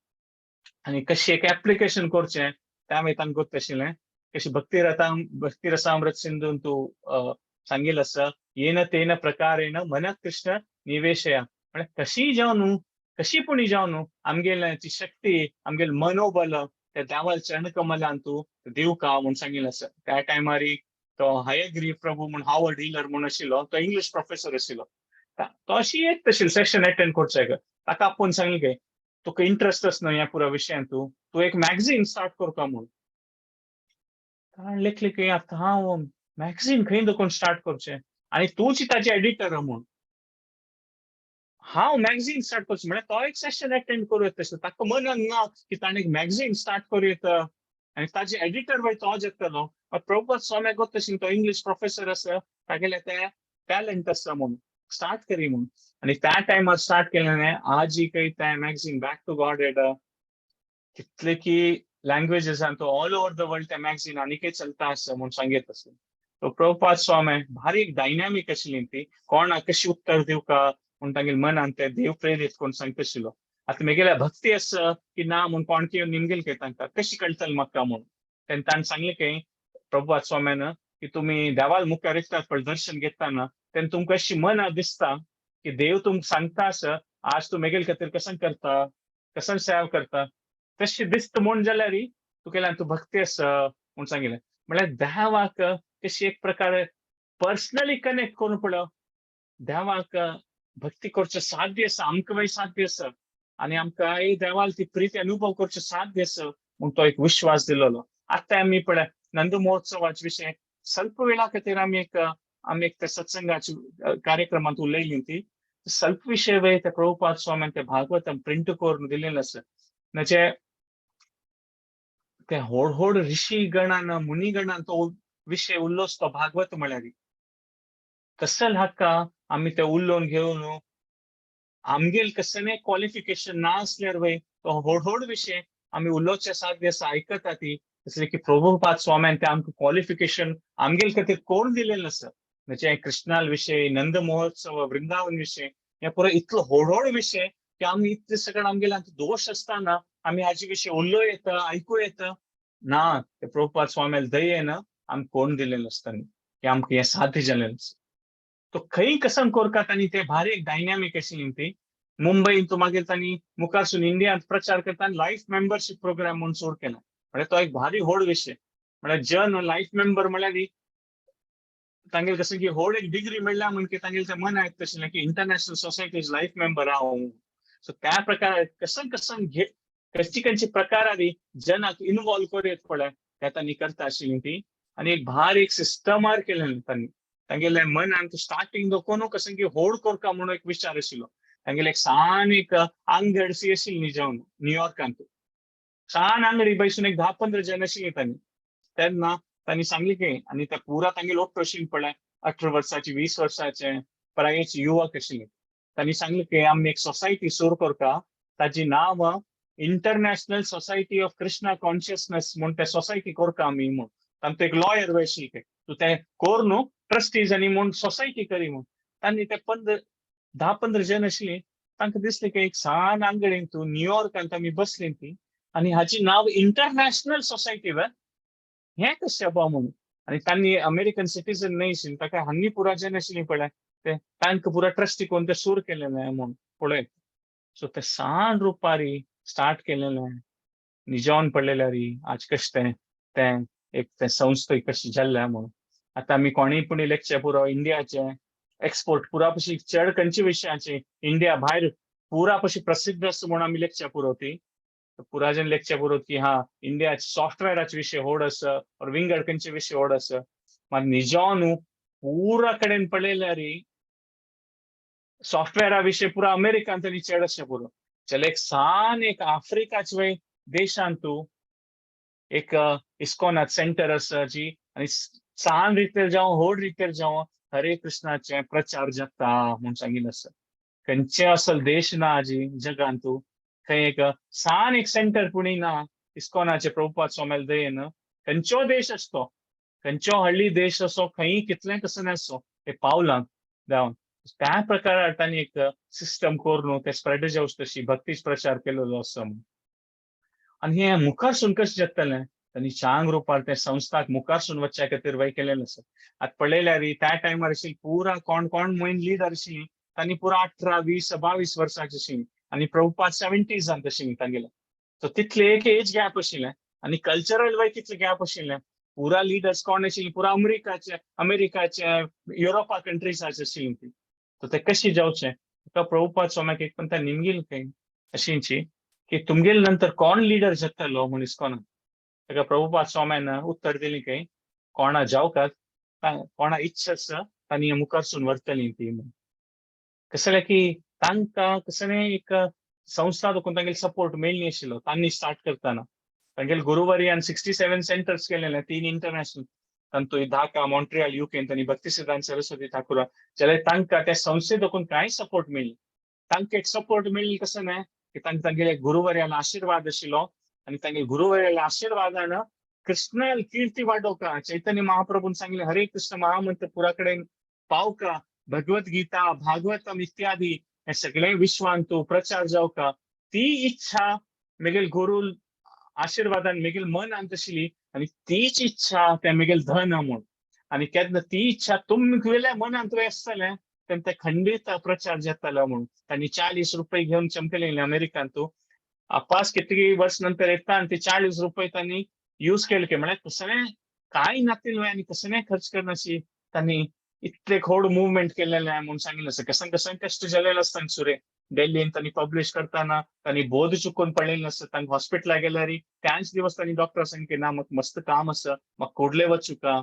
आनी कशें एक एप्लिकेशन करचें त्या मागीर तांकां गोत्त आशिल्लें कशी भक्ती रसामृत सिंधून तूं सांगिल्लें आसा येन तेन प्रकारेण मनः कृष्ण निवेशया म्हळ्यार कशी जावन न्हू कशी पुणी जावन न्हू आमगेले ती शक्ती आमगेलें मनोबल त्या देवाल चरणकमलान तूं दिवका म्हूण सांगिल्लें आसा त्या टायमार तो हयग्रीव प्रभू म्हूण हावर्ड हिलर म्हूण आशिल्लो तो इंग्लीश प्रोफेसर आशिल्लो तो अशी एक तशी सेशन अटेंड करचें ताका आपूण सांगलें की तुका इंट्रस्ट आसा न्हू ह्या पुरा विशयान तूं एक मॅगझीन स्टार्ट करता म्हूण ताणें लेखलें की आतां हांव मॅगझीन खंय देखून स्टार्ट करचें आनी तूंच ताचें एडिटर म्हूण हांव मॅगझीन स्टार्ट करचें म्हळ्यार तो एक सेशन अटेंड करूं येता ताका मनान ना की ताणें एक मॅगझीन स्टार्ट करूं येता आनी ताचे एडिटर वय तो जातलो प्रभुपाद स्वाम्याक गोत्त आशिल्लें तो इंग्लीश प्रोफेसर आसा तागेलें तें टॅलंट आसा म्हूण स्टार्ट करी म्हूण आनी त्या टायमार स्टार्ट केलें आज तें मॅगझीन बॅक टू गॉड येता कितले की लँग्वेजेसान तो ऑल ओव्हर द वर्ल्ड त्या मॅगझीन आनीकय चलता आसा म्हूण सांगीत आसा तो प्रभुपाद स्वामी भारी एक डायनॅमीक आशिल्ली ती कोणाक कशी उत्तर दिवका म्हूण तांगेले मनान ते देव प्रेरीत करून सांगता आशिल्लो आतां म्हगेल्या भक्ती आसा की ना म्हूण कोण की निमगेल की तांकां कशी कळटलें म्हाका म्हूण तेन्ना ताणें सांगलें की प्रभुपाद स्वाम्यान की तुमी देवाल मुखार येतात पळय दर्शन घेतना तेन्ना तुमकां अशी मना दिसता की देव तुमकां सांगता आसा आज तूं म्हगेले खातीर कसां करता कसां सेवा करता तशें दिसता म्हूण जाल्यार तुगेल्यान तूं भक्ती आसा म्हूण सांगिल्लें म्हळ्यार देवाक कशी एक प्रकारे पर्सनली कनेक्ट करून पळय देवाक भक्ती करचें साध्य आसा आमकां साध्य आसा आनी आमकां देवाल ती प्रीती अनुभव करचें साध्य आसा म्हूण तो एक विश्वास दिलोलो आतां आमी पळय नंद महोत्सवाचे विशय ಸ್ವಲ್ಪ वेळा खातीर आमी एक त्या सत्संगाच्या कार्यक्रमांत उलयलीं ती ಸ್ವಲ್ಪ विशय वय त्या प्रभुपाद स्वाम्यान ते भागवतम प्रिंट करून दिलेलें आसा म्हणजे ते व्हड ऋषी गणान मुनी गणान तो विषय उल्लोस तो भागवत म्हळ्यार कसं हाका आमी ते उलोवन घेवन आमगेल कसं क्वालिफिकेशन ना असल्यार वय तो व्हड विषय आम्ही उलोवचे साध्य असं ऐकत ती जसले की प्रभुपाद स्वाम्यान ते आमकां क्वालिफिकेशन आमगेल खातीर कोण दिलेलं आसा म्हणजे कृष्णाल विषय नंद महोत्सव वृंदावन विषय हे पुरो इतलो व्हड विषय की आम्ही इतले सगळं आमगेले दोष असताना आम्ही हाजे विषय उल्लो येतं ऐकू येतं ना ते प्रभुपाद स्वाम्याल दयेन आमकां कोण दिलेलं असताना की आमकां हे साध्य जालेलं आसा तो खंय कसं कोरतात आणि ते भारी एक डायनॅमिक आशिल्ली ती मुंबईन तो मागीर तांणी मुखारसून इंडियांत प्रचार करता लाईफ मेंबरशिप प्रोग्राम म्हणून सुरू केला म्हणजे तो एक भारी व्हड विषय म्हणजे जन लाईफ मेंबर म्हळ्यार तांगेल कसं की व्हड एक डिग्री मेळ्ळ्या म्हणजे तांगेल ते मन आयकता आशिल्लें की इंटरनॅशनल सोसायटीज लाईफ मेंबर हांव सो त्या प्रकार कसं घे खंयची प्रकार आदी जनाक इन्वॉल्व करीत पळय ते तांणी करता आशिल्लीं ती आनी एक भार एक सिस्टमार केलें तांणी तांगेले मन आमकां स्टार्टिंग दोकोनू कसं की होड करता म्हणून एक विचार आशिल्लो तांगेले एक सान एक आंगडशी आशिल्ली न्ही जावन न्यूयॉर्कांत सान आंगडी बैसून एक 10-15 जण आशिल्लीं तांणी तेन्ना तांणी सांगलें की आनी ते पुरा तांगेले लोक आशिल्ले पळय 18 वर्साचे 20 वर्साचे प्रायेचे युवक आशिल्ले तांणी सांगलें की आमी एक सोसायटी सुरू करता ताची नांव international society of Krishna consciousness म्हणून ते सोसायटी करता आमी म्हूण तांकां एक लॉयर वयशी तूं ते कोर न्हू ट्रस्टीज आनी म्हूण सोसायटी करी म्हूण तांणी ते 10-15 जण आशिल्लीं तांकां दिसलें की एक सान आंगडेन तूं न्यूयॉर्कांत आमी बसलीं ती आनी हाची नांव इंटरनॅशनल सोसायटी हे कशें बा म्हणून आनी तांणी अमेरिकन सिटीजन न्हय आशिल्लीं ताका हांगी पुरा जन आशिल्लीं पळय ते तांकां पुरा ट्रस्टी कोण ते सूर केलेलें म्हूण पळय सो ते सान रुपारी स्टार्ट केलेलें निजोन पडलेल्यारी आज कशें ते एक ते संस्था कशी जाल्ल्या म्हणून आता आमी कोणीय पूण लेक्चर पुरो इंडियाचे एक्सपोर्ट पुरा पशी चड खंयच्या विशयाचे इंडिया भायर पुरा पशी प्रसिद्ध आसा म्हणून आमी लेक्चर पुरोवपी पुराजन लेक्चर पुरोवत की हा इंडिया सॉफ्टवेराचे विशय व्हड आसा और विंगड खंयचे विशय व्हड आसा मात निजोन पुरा कडेन पळयल्यार सॉफ्टवेरा विशय पुरा अमेरिकांत आनी चड आसा पुरो चल एक सान एक आफ्रिकाचे वय देशांत तूं एक इस्कॉनात सेंटर आसा जी आनी सान रितीर जावं व्हड रितीर जावं हरे कृष्णाचे प्रचार जाता म्हणून सांगिल्लें आसा खंयचे असल देश ना जी जगांत तूं थंय एक सान एक सेंटर पुणी ना इस्कॉनाचे प्रभुपाद स्वाम्याल दयेन खंयचो देश आसतो खंयचो हळ्ळी देश असो खंय कितलें कसं आसो ते पावलां जावन त्या प्रकारार तांणी एक सिस्टम करून ते स्प्रेड जावंच तशी भक्तीच प्रचार केलेलो आसा आनी हे मुखारसून कशें जातलें तांणी चांग रुपार ते संस्थाक मुखारसून वचचे खातीर वय केलेलें आसा आतां पळयल्यार त्या टायमार आशिल्ली पुरा कोण कोण मोहीन लीडर आशिल्लीं तांणी पुरा 18, 20, 22 वर्सांची आशिल्लीं आनी प्रभुपाद 70s आशिल्लीं तांगेले सो तितले एक एज गॅप आशिल्लें आनी कल्चरल वय कितलें गॅप आशिल्लें पुरा लिडर्स कोण आशिल्लीं पुरा अमेरिकाचे युरोपा कंट्रीजाचे आशिल्लीं ती सो ते कशें जावचें तुका प्रभुपाद स्वाम्याक एक पण निमगेल खंय अशींची की तुमगेल नंतर कोण लिडर जातलो म्हूण इस्कॉनाक ताका प्रभुपाद स्वाम्यान उत्तर दिलें की कोणा जावकात कोणा इच्छा आसा तांणी मुखारसून व्हरतलीं ती म्हूण कसं जालें की तांकां कसं एक संस्था देखून तांगेलो सपोर्ट मेळ्ळी आशिल्लो तांणी स्टार्ट करताना तांगेले गुरुवर्यान 67 सेंटर्स केलेले 3 इंटरनॅशनल तांतूय ढाका मॉन्ट्रियल युकेन तांणी भक्तिसिद्धांत सरस्वती ठाकुरा जाल्यार तांकां त्या संस्थे देखून कांय सपोर्ट मेळ्ळी तांकां एक सपोर्ट मेळ्ळी कसं न्हय की तांकां तांगेले गुरुवर्यान आशिर्वाद आशिल्लो आनी तांगे गुरुवर्याल्या आशिर्वादान कृष्णाल कीर्ती वाडोवका चैतन्य महाप्रभून सांगले हरे कृष्ण महामंत्र पुरा कडेन पावका भगवत गीता भागवतम इत्यादी हे सगळे विश्वांत तूं प्रचार जावका ती इच्छा मेगेल गुरु आशिर्वादान मेगेल मनांत आशिल्ली आनी तीच इच्छा ते मेगेल धन म्हूण आनी केन्ना ती इच्छा तुमगेल्या मनांत आसतलें तेन्ना ते खंडीत प्रचार जातालो म्हूण तांणी 40 रुपये घेवन चमकले अमेरिकांत तूं पास कितकी वर्ष नंतर येता आनी ते 40 रुपये तांणी यूज केले की म्हळ्यार कसलें कांय नातिल्लें आनी कसलें खर्च करनाशी तांणी इतले व्हड मुवमेंट केलेलें म्हणून सांगिल्लें आसा कसन कसन कश्ट जालेलो आसता सुरे दिल्लीन तांणी पब्लिश करताना तांणी बोध चुकून पडलेलें आसता तांकां हॉस्पिटलाक गेल्यार त्याच दिवस तांणी डॉक्टर सांगलें की ना म्हाका मस्त काम आसा म्हाका कुडले वचुका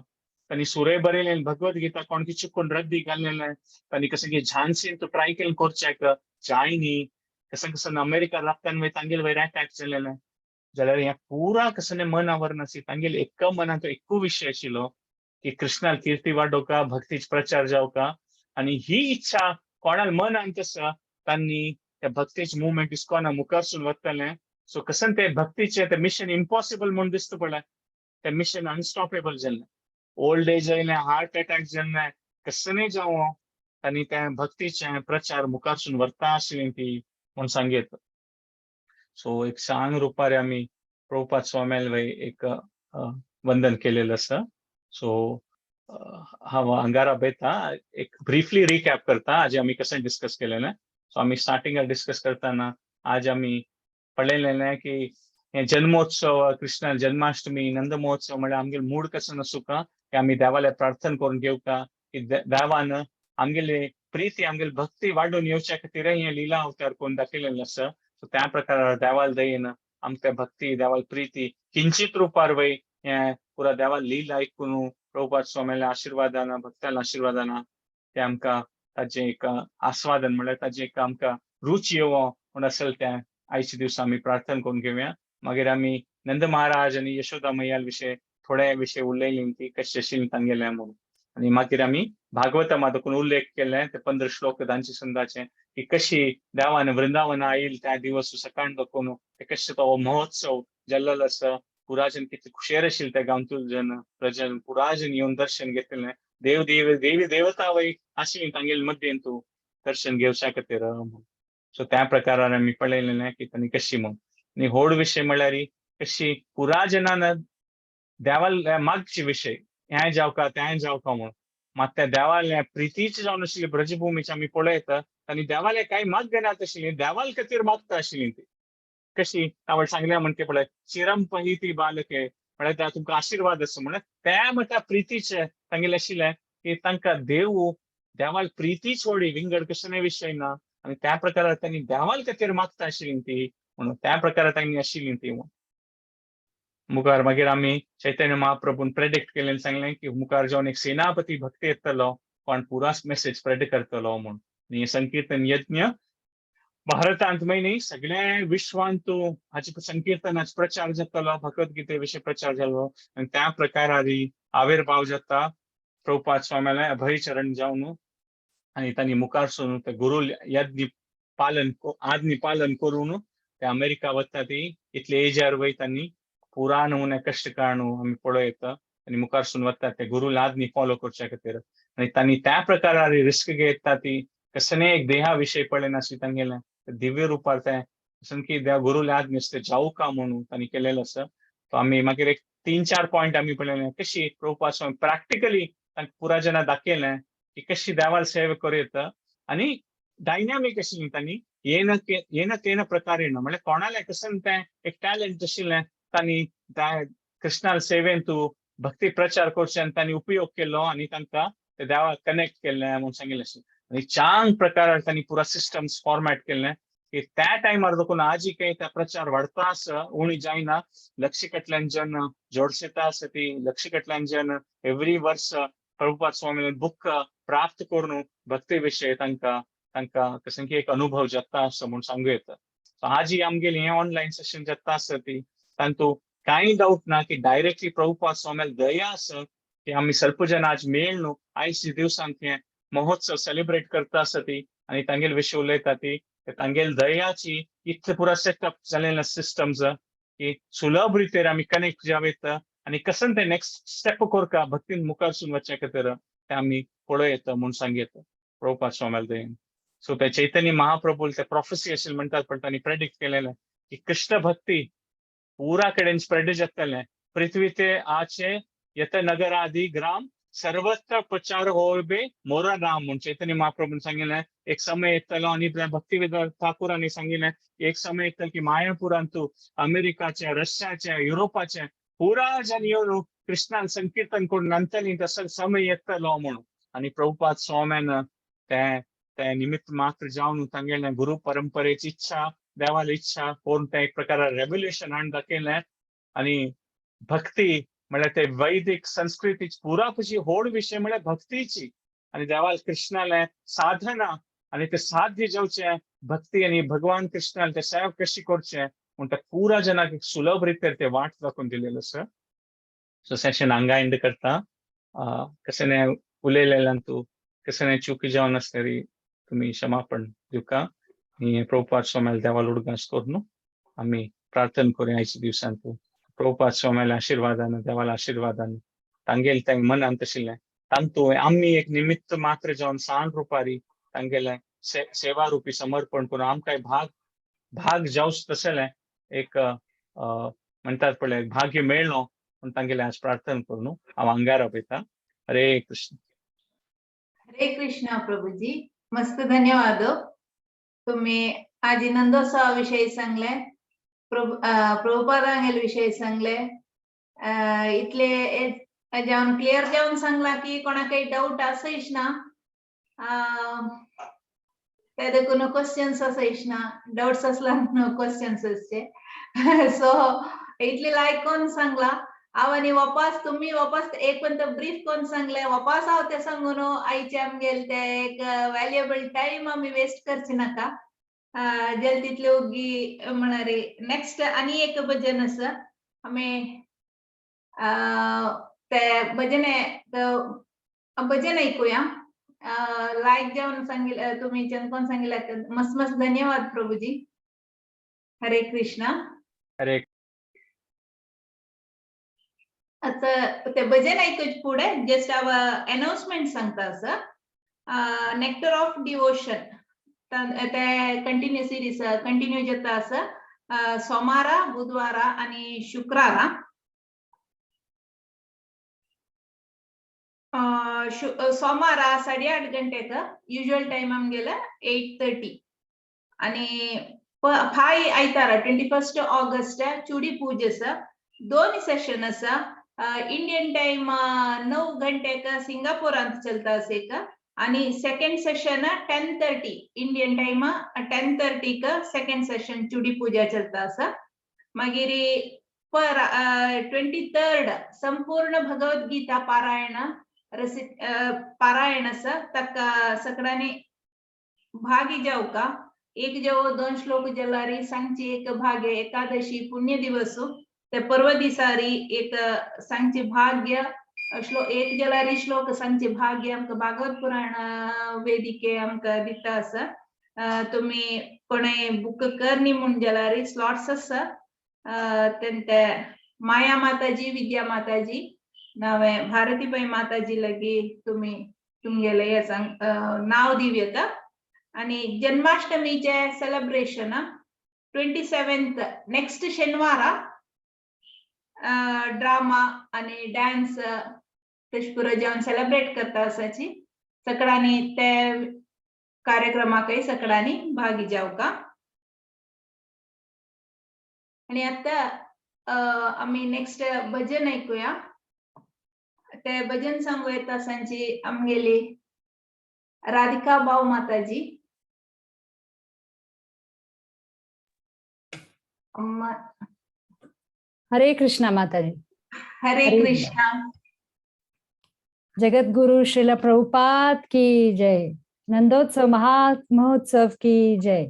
तांणी सुरे बरयलें भगवत गीता कोण की चुकून रद्दी घाललेलें तांणी कशें की झांसीन तूं ट्राय केलें करचें जायनी कसन कसन अमेरिका लागताना तांगेले वयर अटॅक जालेलें जाल्यार हें पुरा कसलें मन आवरनासी तांगेले एक मनांत एकू विशय आशिल्लो की कृष्णाल कीर्ती वाडोवका भक्तीच प्रचार जावका आनी ही इच्छा कोणाल मनांत आसा तांणी त्या भक्तीचे मुवमेंट इस्कॉना मुखारसून वतले. सो कसन ते भक्तीचे ते मिशन इम्पॉसिबल म्हणून दिसता पडलें. ते मिशन अनस्टॉपेबल जालें. ओल्ड एज येयलें, हार्ट अटॅक जालें, कसनय जावं तांणी त्या भक्तीचे प्रचार मुखारसून व्हरता आशिल्लीं ती म्हूण सांगयत. सो एक सांग रुपार आमी प्रभुपाद स्वाम्याल एक वंदन केलेलं आसा. सो हांव हांगारा बेता एक ब्रीफली रिकॅप करता आज आमी कशें डिस्कस केलेलें. सो आमी स्टार्टिंगार डिस्कस करताना आज आमी पळयलेलें की हे जन्मोत्सव, कृष्ण जन्माष्टमी, नंद महोत्सव म्हळ्यार आमगेलो मूड कसो नासूं की आमी देवाले प्रार्थना करून घेवका की देवान आमगेली प्रीती आमगेली भक्ती वाडून येवच्या खातीर हे लिला अवतार करून दाखयलेलो आसा. सो त्या प्रकार देवाल दयेन आमच्या भक्ती देवाल प्रीती किंचित रुपार वय हे पुरा देवाल लीला ऐकून प्रभुपाद स्वाम्याल्या आशिर्वादान भक्ताल आशिर्वादान ते आमकां ताजें एक आस्वादन म्हळ्यार ताजें एक आमकां रुच येवो म्हूण आसले त्या आयचे दिवस आमी प्रार्थना करून घेवया. मागीर आमी नंद महाराज आनी यशोदा मैयाल विशय थोडे विशय उलयलीं ती कशी आशिल्लीं तांगेलें म्हणून. आनी मागीर आमी भागवतमा देखून उल्लेख केले ते 15 श्लोक दांची संदाचे की कशी देवान वृंदावन आयल त्या दिवस सकाळ देखून कशें तो महोत्सव जाल्लो आसा. पुराजन कितले खुशेर आशिल्ले त्या गांवतूल जन प्रजन पुराजन येवन दर्शन घेतलें. देवी देवता वय आशिल्लीं तांगेले मध्येन तूं दर्शन घेवच्या खातीर. सो त्या प्रकारान आमी पळयलेलें की तांणी कशी म्हूण. आनी व्हड विशय म्हळ्यार कशी पुराजनान देवाल मागचे विशय हें जावका तें जावका म्हूण. मात त्या देवाल प्रितीचे जावन आशिल्ले ब्रजभुमीचे आमी पळयता तांणी देवाले कांय मागले नात आशिल्लीं, देवाल खातीर मागता आशिल्लीं ती. कशी हांवें सांगलें म्हणटा पळय चिरम पहिती बालके म्हळ्यार तुमकां आशिर्वाद आसा म्हळ्यार त्या म्हत्या प्रितीचे तांगेलें आशिल्लें की तांकां देवाल प्रितीच व्हडी विंगड कसले विशय ना. आनी त्या प्रकारान तांणी देवाल खातीर मागता आशिल्लीं ती म्हणून त्या प्रकारान तांणी आशिल्लीं ती म्हणून. मुखार मागीर आमी चैतन्य महाप्रभून प्रेडिक्ट केलें सांगलें की मुखार जावन एक सेनापती भक्ती येतलो पण पुरा मेसेज स्प्रेड करतलो म्हणून. आनी संकीर्तन यज्ञ भारतांत न्ही सगळ्या विश्वांत हाचे संकीर्तनाचो प्रचार जातलो, भगवद्गीते विशय प्रचार जालो आनी त्या प्रकारान आविर्भाव जाता प्रभुपाद स्वाम्याले अभयचरण जावन आनी तांणी मुखारसून ते गुरू यज्ञ आज्ञ पालन करून ते अमेरिका वता ती इतले एजार वय तांणी पुरा नमुने कश्ट काडून आमी पळयता आनी मुखारसून वता ते गुरू आज्ञ फॉलो करच्या खातीर. आनी तांणी त्या प्रकारान रिस्क घेता ती कसले एक देहा विशय पळयनासली तांगेलें दिव्य रुपार ते की त्या गुरू आज्ञ ते जावका म्हणून तांणी केलेलो आसा. तो आमी मागीर एक 3-4 पॉयंट आमी पळयलें कशी प्रभुपाद स्वामी प्रॅक्टिकली तांकां पुराजनां दाखयलें की कशी देवाल सेवा करीत आनी डायनामीक आशिल्लीं तांणी येन तेन प्रकारेन म्हळ्यार कोणालें कसं तें एक टॅलंट आशिल्लें तांणी त्या कृष्णाल सेवेन तूं भक्ती प्रचार करचें तांणी उपयोग केलो आनी तांकां ते देवाक कनेक्ट केलें म्हणून सांगिल्लें आशिल्लें. आनी चांग प्रकारान तांणी पुरा सिस्टम्स फॉर्मॅट केलें की त्या टायमार देखून आजी काही त्या प्रचार वाडता आसा उणी जायना. लक्षकटल्यान जन जोडसेता आसा ती लक्षकटल्यान जन एव्हरी वर्स प्रभुपाद स्वामी बुक प्राप्त करून भक्ती विशय तांकां कसं की एक अनुभव जाता असं म्हणून सांगू येता. आजी आमगेली हे ऑनलायन सेशन जाता आसा ती तांतू कांय डाऊट ना की डायरेक्टली प्रभुपाद स्वाम्याल दया आसा की आमी सर्प जन आज मेळ न्हू आयच्या दिवसांक हे महोत्सव सेलिब्रेट करता आसा ती आनी तांगेले विशय उलयता ती तांगेल दयाची इतले पुरा सेटअप जालेले सिस्टम्स की सुलभ रितीन आमी कनेक्ट जावेत आनी कसं ते नेक्स्ट स्टेप करता भक्तीन मुखारसून वचचे खातीर ते आमी पळयता म्हणून सांगयता प्रभुपाद स्वाम्याल दयेन. सो ते चैतन्य महाप्रभू ते प्रोफेसी आशिल्लें म्हणटात पण तांणी प्रेडिक्ट केलेलें की कृष्ण भक्ती पूरा कडेन स्प्रेड जातलें. पृथ्वी ते आचे यत नगरादी ग्राम सर्वत्र प्रचार होबे मोरा नाम म्हणून चैतन्य महाप्रभून सांगिल्लें. एक समय येतलो आनी भक्तिवेदांत ठाकुरांनी सांगिल्लें एक समय येतलो की मायापुरांत अमेरिकाचे रशियाचे युरोपाचे पुरा जन येवन कृष्णान संकीर्तन करून नांतलीं तसो समय येतलो म्हणून. आनी प्रभुपाद स्वाम्यान ते निमित्त मात्र जावन तांगेलें गुरू परंपरेची इच्छा देवाल इच्छा करून ते एक प्रकारान रेव्होल्युशन हाडून दाखयलें. आनी भक्ती म्हळ्यार ते वैदिक संस्कृतीची पुरा कशी व्हड विशय म्हळ्यार भक्तीची आनी देवाल कृष्णाले साधना आनी ते साध्य जावचें भक्ती आनी भगवान कृष्णाल ते सेवा कशी करचें म्हूण ते पुरा जनाक एक सुलभ रितीन ते वाट दाखोवन दिलेलो आसा. सो सेशन हांगा एंड करता. कसं उलयलेल्यान तूं कसं चुकी जावन आसल्यार तुमी क्षमापण दिवका. प्रभुपाद स्वाम्याला देवाला उडगास करून आम्ही प्रार्थना करूया आयच्या दिवसांत प्रभुपाद स्वाम्याला आशीर्वादानं देवाला आशीर्वादानं तांगेल तांग मनान तशिल्लें तांतू आम्ही एक निमित्त मात्र जावन सांड रुपारी तांगेलें सेवा रुपी समर्पण करून आमकां भाग जावंच तसलें एक म्हणटात पळय भाग्य मेळ्ळो म्हूण तांगेलें आज प्रार्थना करून हांव आंगार आपयता. हरे कृष्ण. हरे कृष्ण प्रभुजी, मस्त धन्यवाद. तुम्ही आज नंदोत्सवा विषयी सांगले, प्रभुपादांगेल विषयी सांगले, इतले जावन क्लियर जावन सांगला की कोणा काही डाऊट असईच ना, ते देखून क्वेश्चन्स असईच ना, डाउट्स असला क्वेश्चन्स असचे. सो इतले लायक कोण सांगला आवनी वापस तुम्ही वापस एक पण ब्रीफ कोण सांगले वापस हांव ते सांगून आईचे आमगेल ते एक वॅल्युएबल टाइम आम्ही वेस्ट करचे नाका. जल तितले उगी म्हणारे नेक्स्ट आणि एक भजन आसा आम्ही ते भजन ऐकूया. लायक जाऊन सांगितलं तुम्ही कोण सांगितलं मस्त मस्त धन्यवाद प्रभुजी. हरे कृष्ण. हरे. आता ते भजन ऐकूच पुढे जस्ट अनाउन्समेंट सांगता असं नेक्टर ऑफ डिवोशन ते कंटिन्यू सिरीज कंटिन्यू जाता असं सोमारा बुधवारा आणि शुक्रारा. सोमारा 8:30 गंटेक युजुअल टाइम आमगेला 8:30 आणि 5 आयतारा 21 ऑगस्ट चुडी पूज आसा. 2 सेशन आसा. इंडियन टाइम 9 गंटेक सिंगापोरांत चलता एक आणि सेकंड सेशन 10:30 इंडियन टाइम 10:30 का सेकंड सेशन चुडी पूजा चलता आसा. मागीर 23rd संपूर्ण भगवद्गीता पारायण आसा. ताका सगळ्यांनी भागी जाऊ का. एक जो 2 श्लोक जलारी सांगची एक भाग एकादशी पुण्य दिवस ते परवा दिसारी एक सांगची भाग्य एक जलारी श्लोक सांगची भाग्य आमकां भागवत पुराण वेदिके आमकां दिता आसा. तुम्ही कोणे बुक करनी म्हूण जलारी स्लॉट्स आसा. तेंते माया माताजी विद्या माताजी नावे भारतीबाई माताजी लगी तुम्ही तुमगेले हे सांग नाव दिव्यता. आणि जन्माष्टमीचे सेलिब्रेशन 27th नेक्स्ट शनिवारा ड्रामा आणि डान्स तेशपुरा जाऊन सेलिब्रेट करता असाची. सगळ्यांनी ते कार्यक्रमाकही सगळ्यांनी भागी जाऊ का. आणि आता आम्ही नेक्स्ट भजन ऐकूया. ते भजन सांगू येता सांची आमगेली राधिका बाव माताजी. हरे कृष्णा माताजी. हरे कृष्णा. जगत गुरु श्रील प्रभुपाद की जय. नंदोत्सव महोत्सव की जय.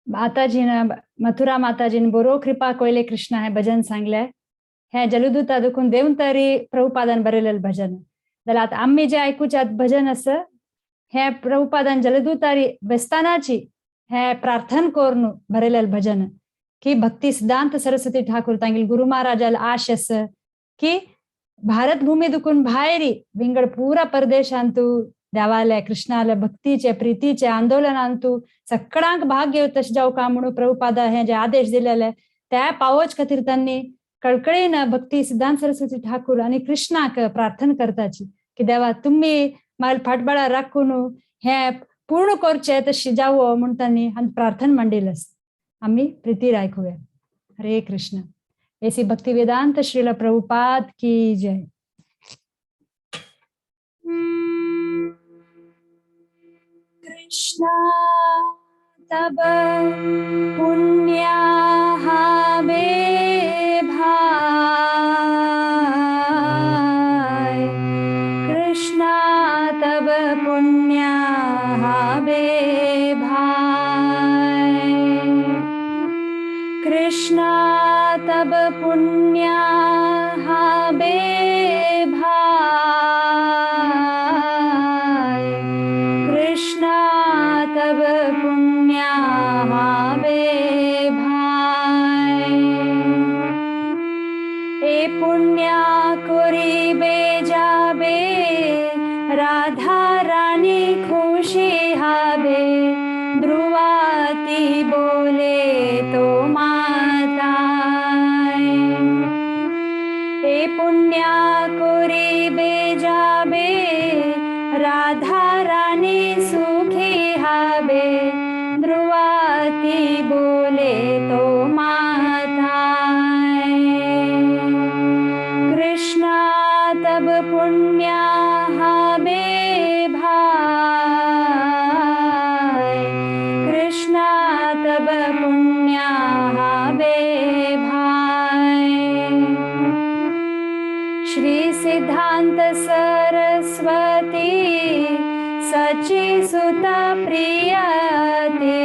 माताजीनं मथुरा माताजीनं बरो कृपा कोयले कृष्णा हे भजन सांगले. हे जलदूता दुखून देऊन तरी प्रभुपादान बरयलेलं भजन जाल्यार आतां आम्ही जे ऐकूच्यात भजन आसा हे प्रभुपादान जलदूतारी बेस्तानाची हे प्रार्थना करून बरयलेलं भजन की भक्ती सिद्धांत सरस्वती ठाकूर तांगेल गुरु महाराजाल आश आसा की भारत भूमी दुखून भायरी विंगड पुरा परदेशांतू देवाले कृष्णाले भक्तीचे प्रितीचे आंदोलनांतू सगळ्यांक भाग घेऊ तशें जावं का म्हणून प्रभुपादा हे जे आदेश दिलेले ते पावोच खातीर त्यांनी कळकळीन भक्ती सिद्धांत सरस्वती ठाकूर आणि कृष्णाक प्रार्थना करताची की देवा तुम्ही मला फाटबळा राखून हे पूर्ण करचे तशी जावं म्हणून त्यांनी प्रार्थना मांडिलस. आम्ही प्रीतीर ऐकूया. हरे कृष्ण. ऐसी भक्ति वेदांत श्रील प्रभुपाद की जय. कृष्णा तब पुण्या बे भाई. कृष्णा तब पुण्या बे भाई. कृष्णा तब पुण्या बे भाई. सिद्धांत सरस्वती सची सुत प्रियते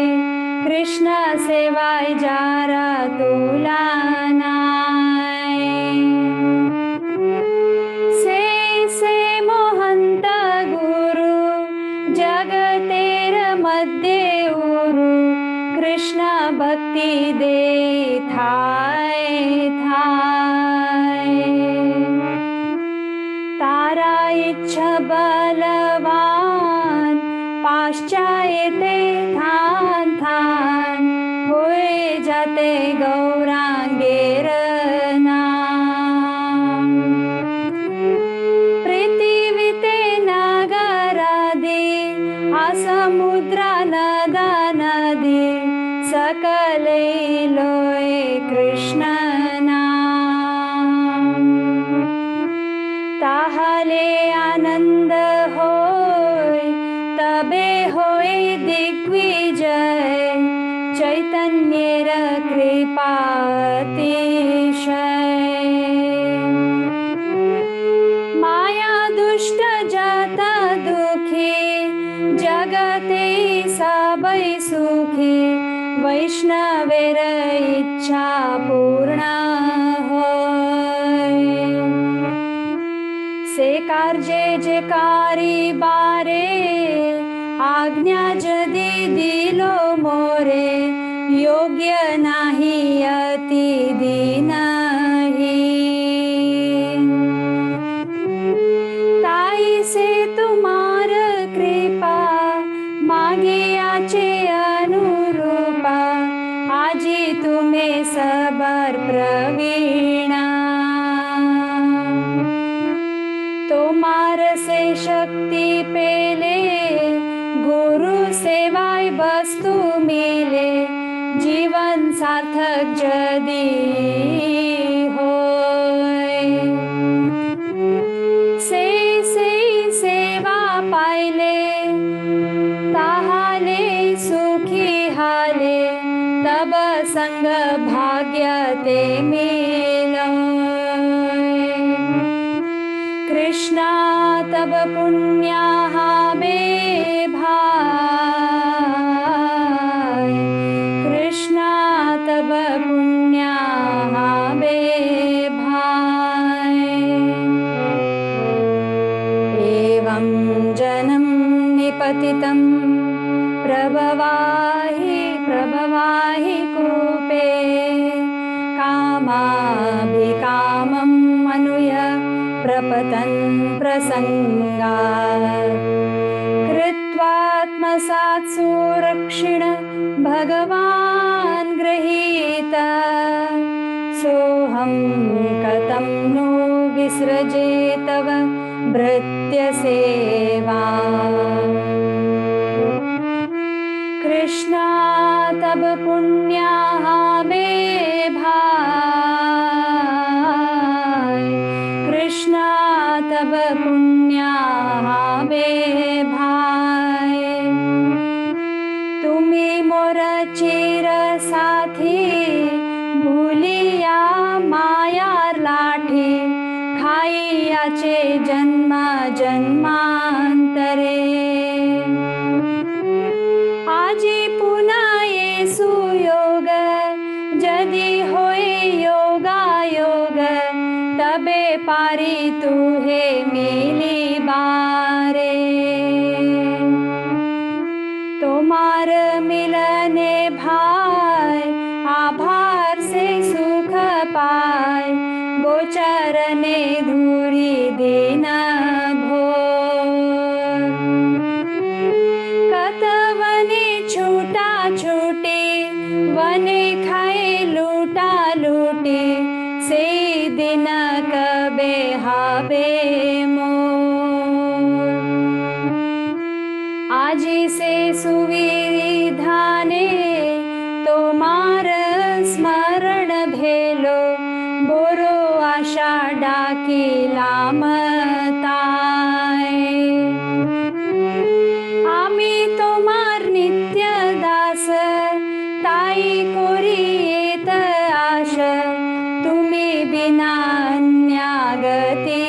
कृष्ण सेवाय जारा तुलानाय से मोहंत गुरु जगतेर मध्ये उरु कृष्ण भक्ति दे थाय थाय तारा इच्छा बलवान पाश्चायते थान थान होय जाते गौरांगेर नाम पृथ्वीते नगरादि असमुद्रा नदा नदी सकले लोय कृष्ण नाम ताहले आनंद होय तबे होय दिग्विजय चैतन्येर कृपा अतिशय माया दुष्ट जात दुखी जगते सबै सुखी वैष्णवेर इच्छा पूर्ण होय से कार्जे जे कारी बारे आज्ञा जदी दिलो मोरे योग्य नाही अति दीनही ताई से तुम्हार कृपा मागे आचे अनुरूपा आजी तुम्हें सबर प्रवीणा तोमार से शक्ति पेले गुरु सेवाय वस्तु मिले जीवन सार्थक जदी होय से सेवा पाइले ताहाले सुखी हाले तब संग भाग्य ते मिलोय कृष्णा तब पुण्या बे भाई कृष्णा तब पुण्या बे भाई एवं जन्म निपतितं प्रभवाहि कूपे कामाभिकामम् अनुय प्रपतन् प्रसंगात् कृत्वात्मसात् सुरक्षिण भगवान् गृहीत सोऽहं कथं नो विसृजे तव भृत्य सेवा कृष्णा तब पुण्या बे भाई कृष्णा तब पुण्या बे भाई तुम्ही मोर चिर साथी भूलिया मायार लाठी खाइयाचे जन्म जन्मांतरे आजी पुन्हा येसु योग जदी होय योगा योग तबे पारी तू हे मिली बारे तोमार मिलने भाई आभार से सुख पाय गोचरने धूरी दीन भोर कतवने छूटा छूटी वने खाए लूटा लूटी से दिन कबे हाबे मोर आजी से सुविधाने तोमार स्मरण भेलो बोरो आशा डाकी लामताय आमी तोमार नित्य दास ताई कोरी येत आश तुम्ही बिना अन्या गती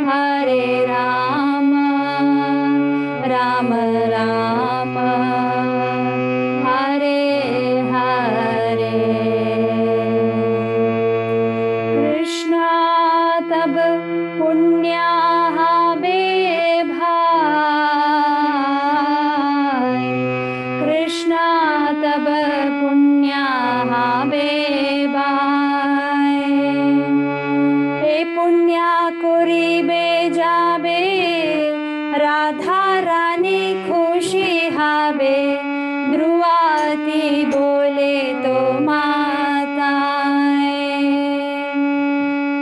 हरे राम राम राम हरे हरे। कृष्णा तब पुण्या भाई, कृष्णा तब पुण्या भाई। ए पुण्या करिबे जाबे राधा रानी खुशी हाबे, ध्रुवाती बोले तो माताए।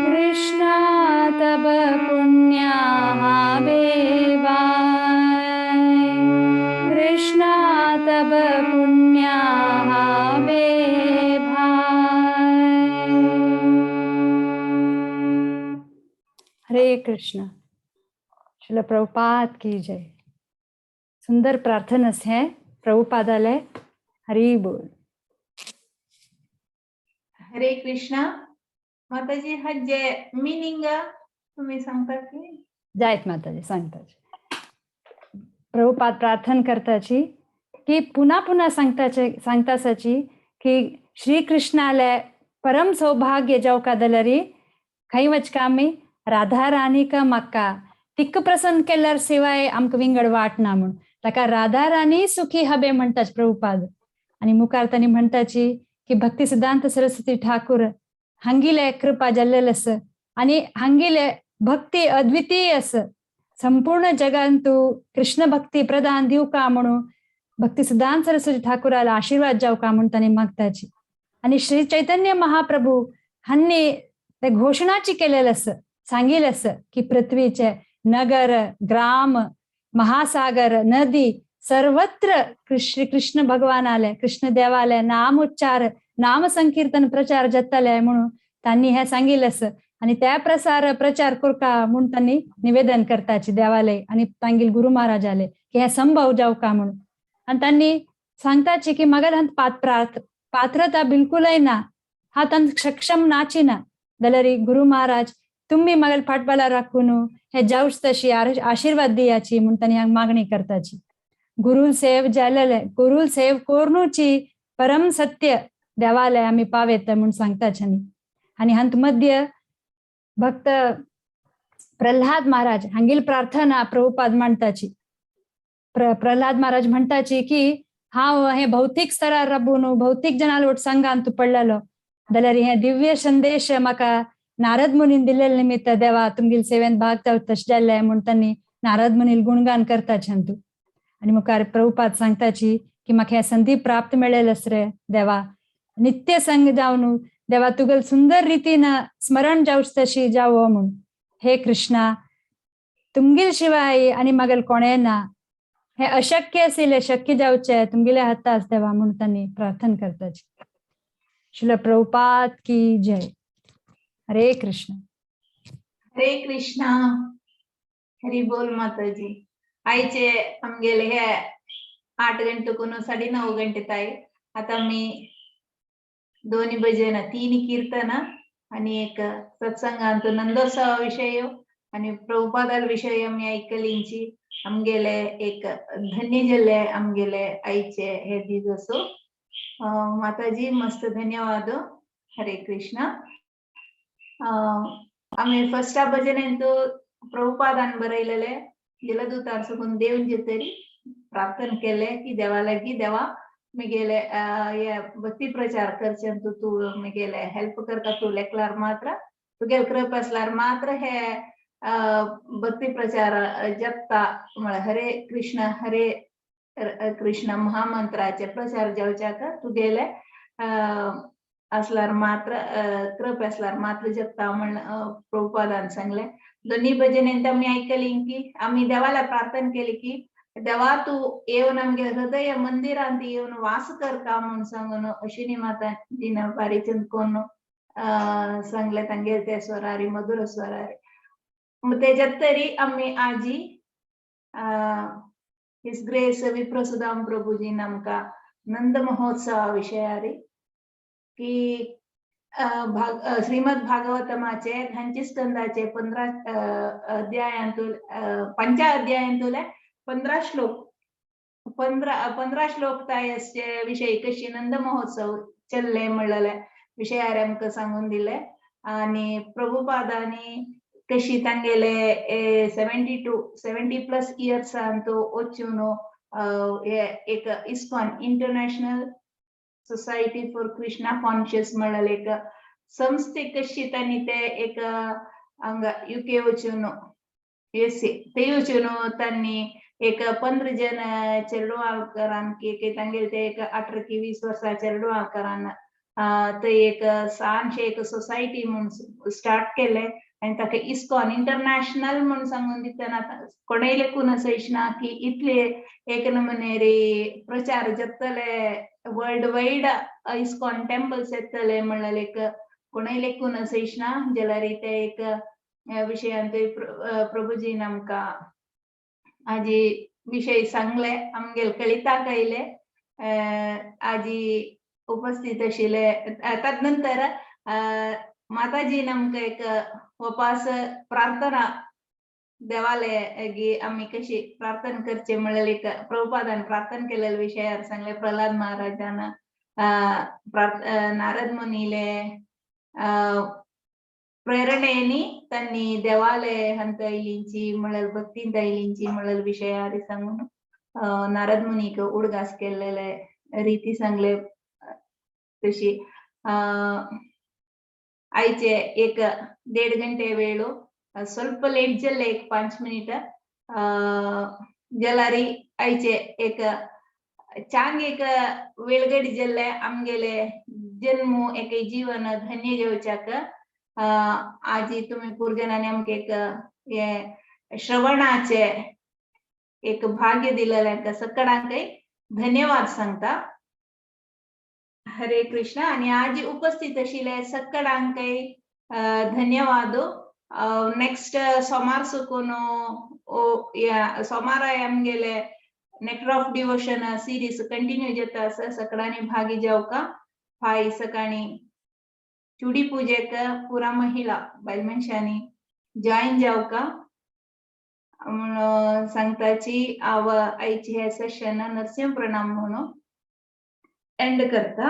कृष्णा तब पुण्या भाई, कृष्णा तब पुण्या भाई। हरे कृष्ण। श्रील प्रभुपाद की जय। सुंदर प्रार्थना है प्रभुपादाले। हरि बोल। हरे कृष्णा माताजी हाजे मीनिंग तुम्ही सांगता की? जायत माताजी सांगताची प्रभुपाद प्रार्थना करताची की पुन्हा पुन्हा सांगताची की श्री कृष्णाले परम सौभाग्य जाव का दलरी खई वचकामी राधा राणी का मक्का तिक्क प्रसन्न केल्यार शिवाय आमक विंगड वाट ना म्हणून ताका राधा राणी सुखी हबे म्हणताच प्रभुपाद। आणि मुखार तांणी म्हणताची की भक्ती सिद्धांत सरस्वती ठाकूर हंगिले कृपा जल्लेलस आणि हंगिले भक्ती अद्वितीय अस संपूर्ण जगांतू कृष्ण भक्ती प्रदान दिव का म्हणून भक्ती सिद्धांत सरस्वती ठाकूराला आशीर्वाद जाव का म्हणून तांणी मागताची। आणि श्री चैतन्य महाप्रभू हांनी ते घोषणाची केलेलस सांगिलस की पृथ्वीचे नगर ग्राम महासागर नदी सर्वत्र श्री कृष्ण भगवान आले कृष्ण देवालय नाम उच्चार नाम संकीर्तन प्रचार जत्ताले म्हणून त्यांनी हे सांगिलस। आणि त्या प्रचार करका म्हणून त्यांनी निवेदन करताची देवालय आणि तांगील गुरु महाराज आले की हे संभव जाऊ का म्हणून। आणि त्यांनी सांगताची की मगर हंत पात्रता बिलकुलही ना हा तन सक्षम नाची ना दलरी गुरु महाराज तुम्ही मगल फाटबाला राखून हे जाऊच तशी आशीर्वाद दियाची म्हणून त्यांनी मागणी करताची। गुरुल सेव जालेले गुरुल सेव कोरनूची परम सत्य देवालय आम्ही पावेत म्हणून सांगताच। आणि हंत मध्य भक्त प्रल्हाद महाराज हांगील प्रार्थना प्रभुपाद म्हणताची। प्रल्हाद महाराज म्हणताची की हांव हे भौतिक स्तरार राबून भौतिक जनालोट संघान तू पडलेलो जाल्यार हे दिव्य संदेश म्हाका नारद मुनीन दिलेले निमित्त देवा तुमगेल सेवेन भाग जावं तशें जाल्लें म्हणून तांणी नारद मुनील गुणगान करताचे तू। आणि मुखार प्रभुपाद सांगताची की म्हाका हे संधी प्राप्त मेळेलस रे देवा नित्य संग जावन देवा तुगेल सुंदर रितीन स्मरण जावच तशी जावो म्हणून। हे कृष्णा तुमगेल शिवाय आणि मगेल कोणे ना हे अशक्य आशिल्ले शक्य जावचे तुमगेले हातास देवा म्हणून तांणी प्रार्थना करताची। श्रील प्रभुपाद की जय। हरे कृष्ण। हरे कृष्णा हरि बोल माताजी। आयचे आमगेले हे 8 गंटकून 9:30 गंटे ताई आता मी दोन्ही भजन 3 कीर्तन आणि एक सत्संगांतून नंदोत्सवा विषय आणि प्रभुपादाल विषय मी ऐकलींची आमगेले एक धन्य जल्ले आमगेले आईचे हे दिवस माताजी मस्त धन्यवाद। हरे कृष्णा। आम्ही फर्स्ट भजनेंतू प्रभुपादान बरयलेले जलदूतार सुकून देवून तरी प्रार्थना केले की देवा लागी देवा मुगेले ये भक्ती प्रचार करचे तू मुगेले हेल्प करता तू लेखलार मात्र तुगेल कृप असल्यार मात्र हे भक्ती प्रचार जपता हरे कृष्ण महामंत्राचे प्रचार जावच्याक तुगेले असल्यार मात्र कृप असल्यार मात्र जपता म्हण प्रभुपादान सांगले। दोन्ही भजनेंत आम्ही ऐकली की आम्ही देवाला प्रार्थना केली की देवा तू येऊन आमगे हृदय मंदिरांत येऊन वास कर का म्हणून सांगून अश्विनी माता दिन बारीचंद कोण सांगले तांगे ते स्वरारी मधुर स्वरारी मग त्याच्यात तरी आम्ही आजी हिज ग्रेस विप्रसुदाम प्रभुजी आमका नंद महोत्सवा विषयारी की श्रीमद भागवतमाचे 2 स्कंदाचे 15 अध्यायांतून 5 अध्यायांतूले 15 श्लोक 15 श्लोक तायसचे विषयी कशी नंद महोत्सव चल्ले म्हणलेले विषयार आमकां सांगून दिले आणि प्रभुपादांनी कशी तांगेले 70+ इयर्स तो वचून एक ISKCON international society for Krishna conscious म्हणलेले एक संस्थे कशी त्यांनी ते एक हांगा UK वचून USA ते वचून त्यांनी एक 15 जन चेडवांकरान की तांगेले ते एक 18 की 20 वर्सां चेडवांकरान ते एक सांचे एक सोसायटी म्हणून स्टार्ट केले आणि ताका इस्कॉन इंटरनॅशनल म्हणून सांगून दितना कोणेले कोण असयना की इतले एक नमुने रे प्रचार जातले वर्ल्ड वाइड इस्कॉन टेम्पल्स येतले म्हणलेले एक कोणेले कोण असयना जाल्यार ते एक विशयांत प्रभुजीन आमकां आजी विषय सांगले आमगेल कळिता कळले आजी उपस्थित आशिल्ले तदनंतर माताजीन आमकां एक वपास प्रार्थना देवाले गी आमी कशी प्रार्थना करचे म्हणलेले एक प्रभुपादान प्रार्थना केलेले विशयार सांगले प्रल्हाद महाराजान नारद मुनीले प्रेरणेनी तन्नी देवाले हंत इलिंची म्हणलेले भक्तींत इलिंची म्हणलेले विशयार सांगून नारद मुनीक उडगास केलेले रीती सांगले तशी आयचे एक 1.5 गंटे वेळो ಸ್ವಲ್ಪ लेट जल्ले एक 5 मिनिट जलारी आयचे एक चांग एक वेळगडी जल्ले आमगेले जन्म एक जीवन धन्य जेवच्याक आजी तुम्ही पुरजनाने आमके एक हे श्रवणाचे एक भाग्य दिलेले सगळ्यांक धन्यवाद सांगता हरे कृष्ण आणि आजी उपस्थित आशिल्ले सगळ्यांक धन्यवाद नेक्स्ट सोमार सुकून सोमार आमगेले nectar of devotion series continue जाता आसा सगळ्यांनी भागी जावका फाय सकाळी चुडी पूजेक पुरा महिला बायल मनशांनी जॉइन जावका म्हणून सांगताची आयची हे सेशन नरसिंह प्रणाम म्हणून एंड करता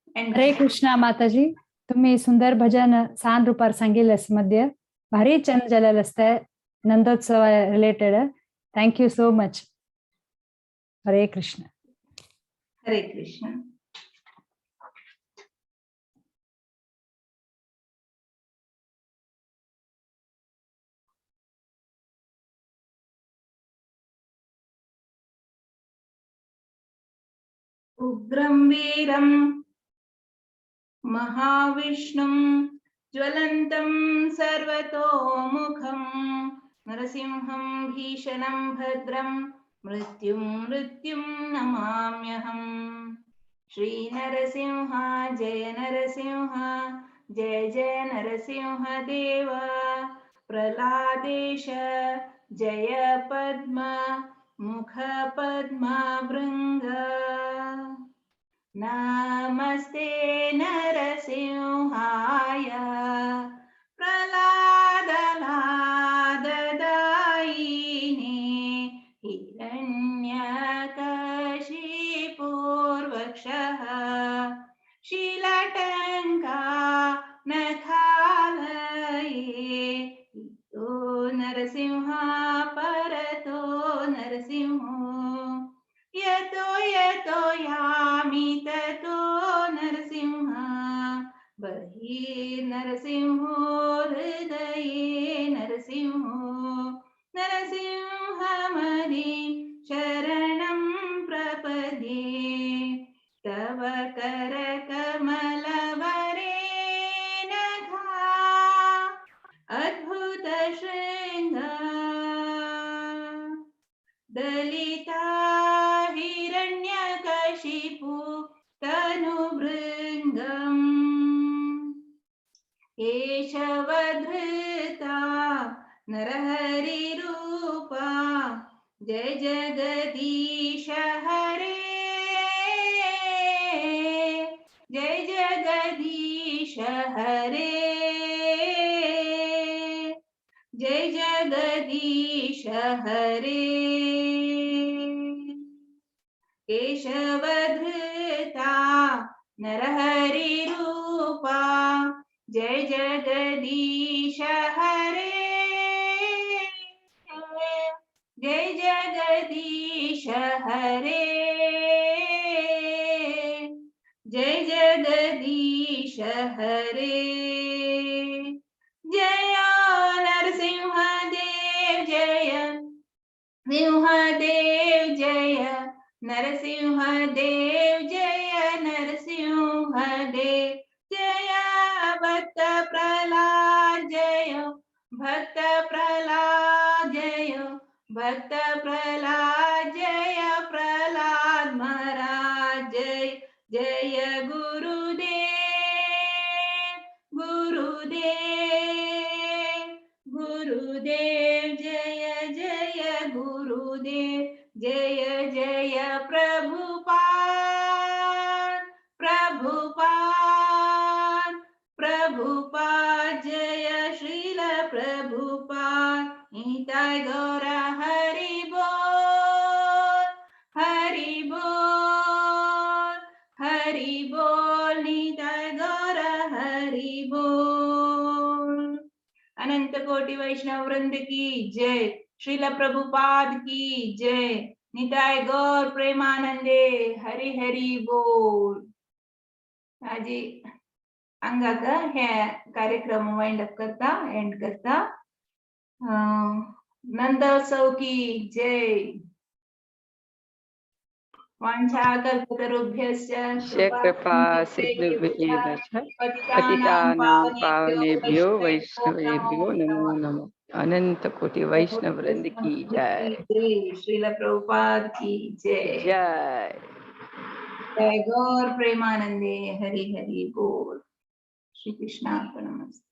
हरे कृष्णा माताजी तुम्ही सुंदर भजन सान रूपार सांगिल्लेस मध्य भारी चंद जालेले असते Nandotsav related thank you so much हरे कृष्ण हरे कृष्ण उग्रं वीरं महाविष्णुं ज्वलन्तं सर्वतोमुखं नरसिंहं भीषणं भद्रं मृत्युं नमाम्यहम् श्री नरसिंह जय जय नरसिंह देव प्रह्लादेश जय पद्म मुख पद्मा भृंग नमस्ते नरसिंहाय प्रह्लादलाददायिने हिरण्यकशिपूर्वक्षः शीलटङ्का नखालये तो नरसिंहा परतो नरसिंहो यतो यामि ततो नरसिंह बहिर्नरसिंहो हृदये नरसिंहो नरसिंहमदि शरणं प्रपद्ये तव करकमलवरे नघा अद्भुत शृंग दलिता हिरण्यकशिपु तनुभृङ्गम् केशवधृता नरहरिरूपा जय जगदीश हरे जय जगदीश हरे, जय जगदीश हरे, केशवधृता नरहरि रूपा, जय जगदीश हरे, जय जगदीश हरे, जय जगदीश हरे, जय नरसिंह देव, जय सिंहदेव, जय नरसिंह देव, जय नरसिंह देव, जय भक्त प्रहलाद, जय भक्त प्रहलाद, जय भक्त प्रहलाद, जय प्रहलाद महाराज, जय जय गुरुदेव, गुरुदेव, गुरुदेव, जय जय गुरुदेव, जय जय प्रभुपाद, प्रभुपाद, प्रभुपाद, जय श्रील प्रभुपाद, निताय गौर हरि बोल, हरि बोल, हरि बोल, निताय गौर हरि बोल। अनंत कोटि वैष्णव वृंद की जय, श्रील प्रभुपाद की जय, निताय गौर प्रेमानंदे, हरि हरि बोल। आजी अंगाक हे कार्यक्रम वाइंड अप करता, एंड करता। नंदोत्सव की जय। वाञ्छाकल्पतरुभ्यश्च कृपा सिन्धुभ्यश्च पतितानां पावनेभ्यो वैष्णवेभ्यो नमो नमः। अनंत कोटि वैष्णव वृंद की जय। श्रील प्रभुपाद की जय। जय जय गौर प्रेमानंदे, हरि हरि बोल। श्री कृष्णार्पणमस्तु।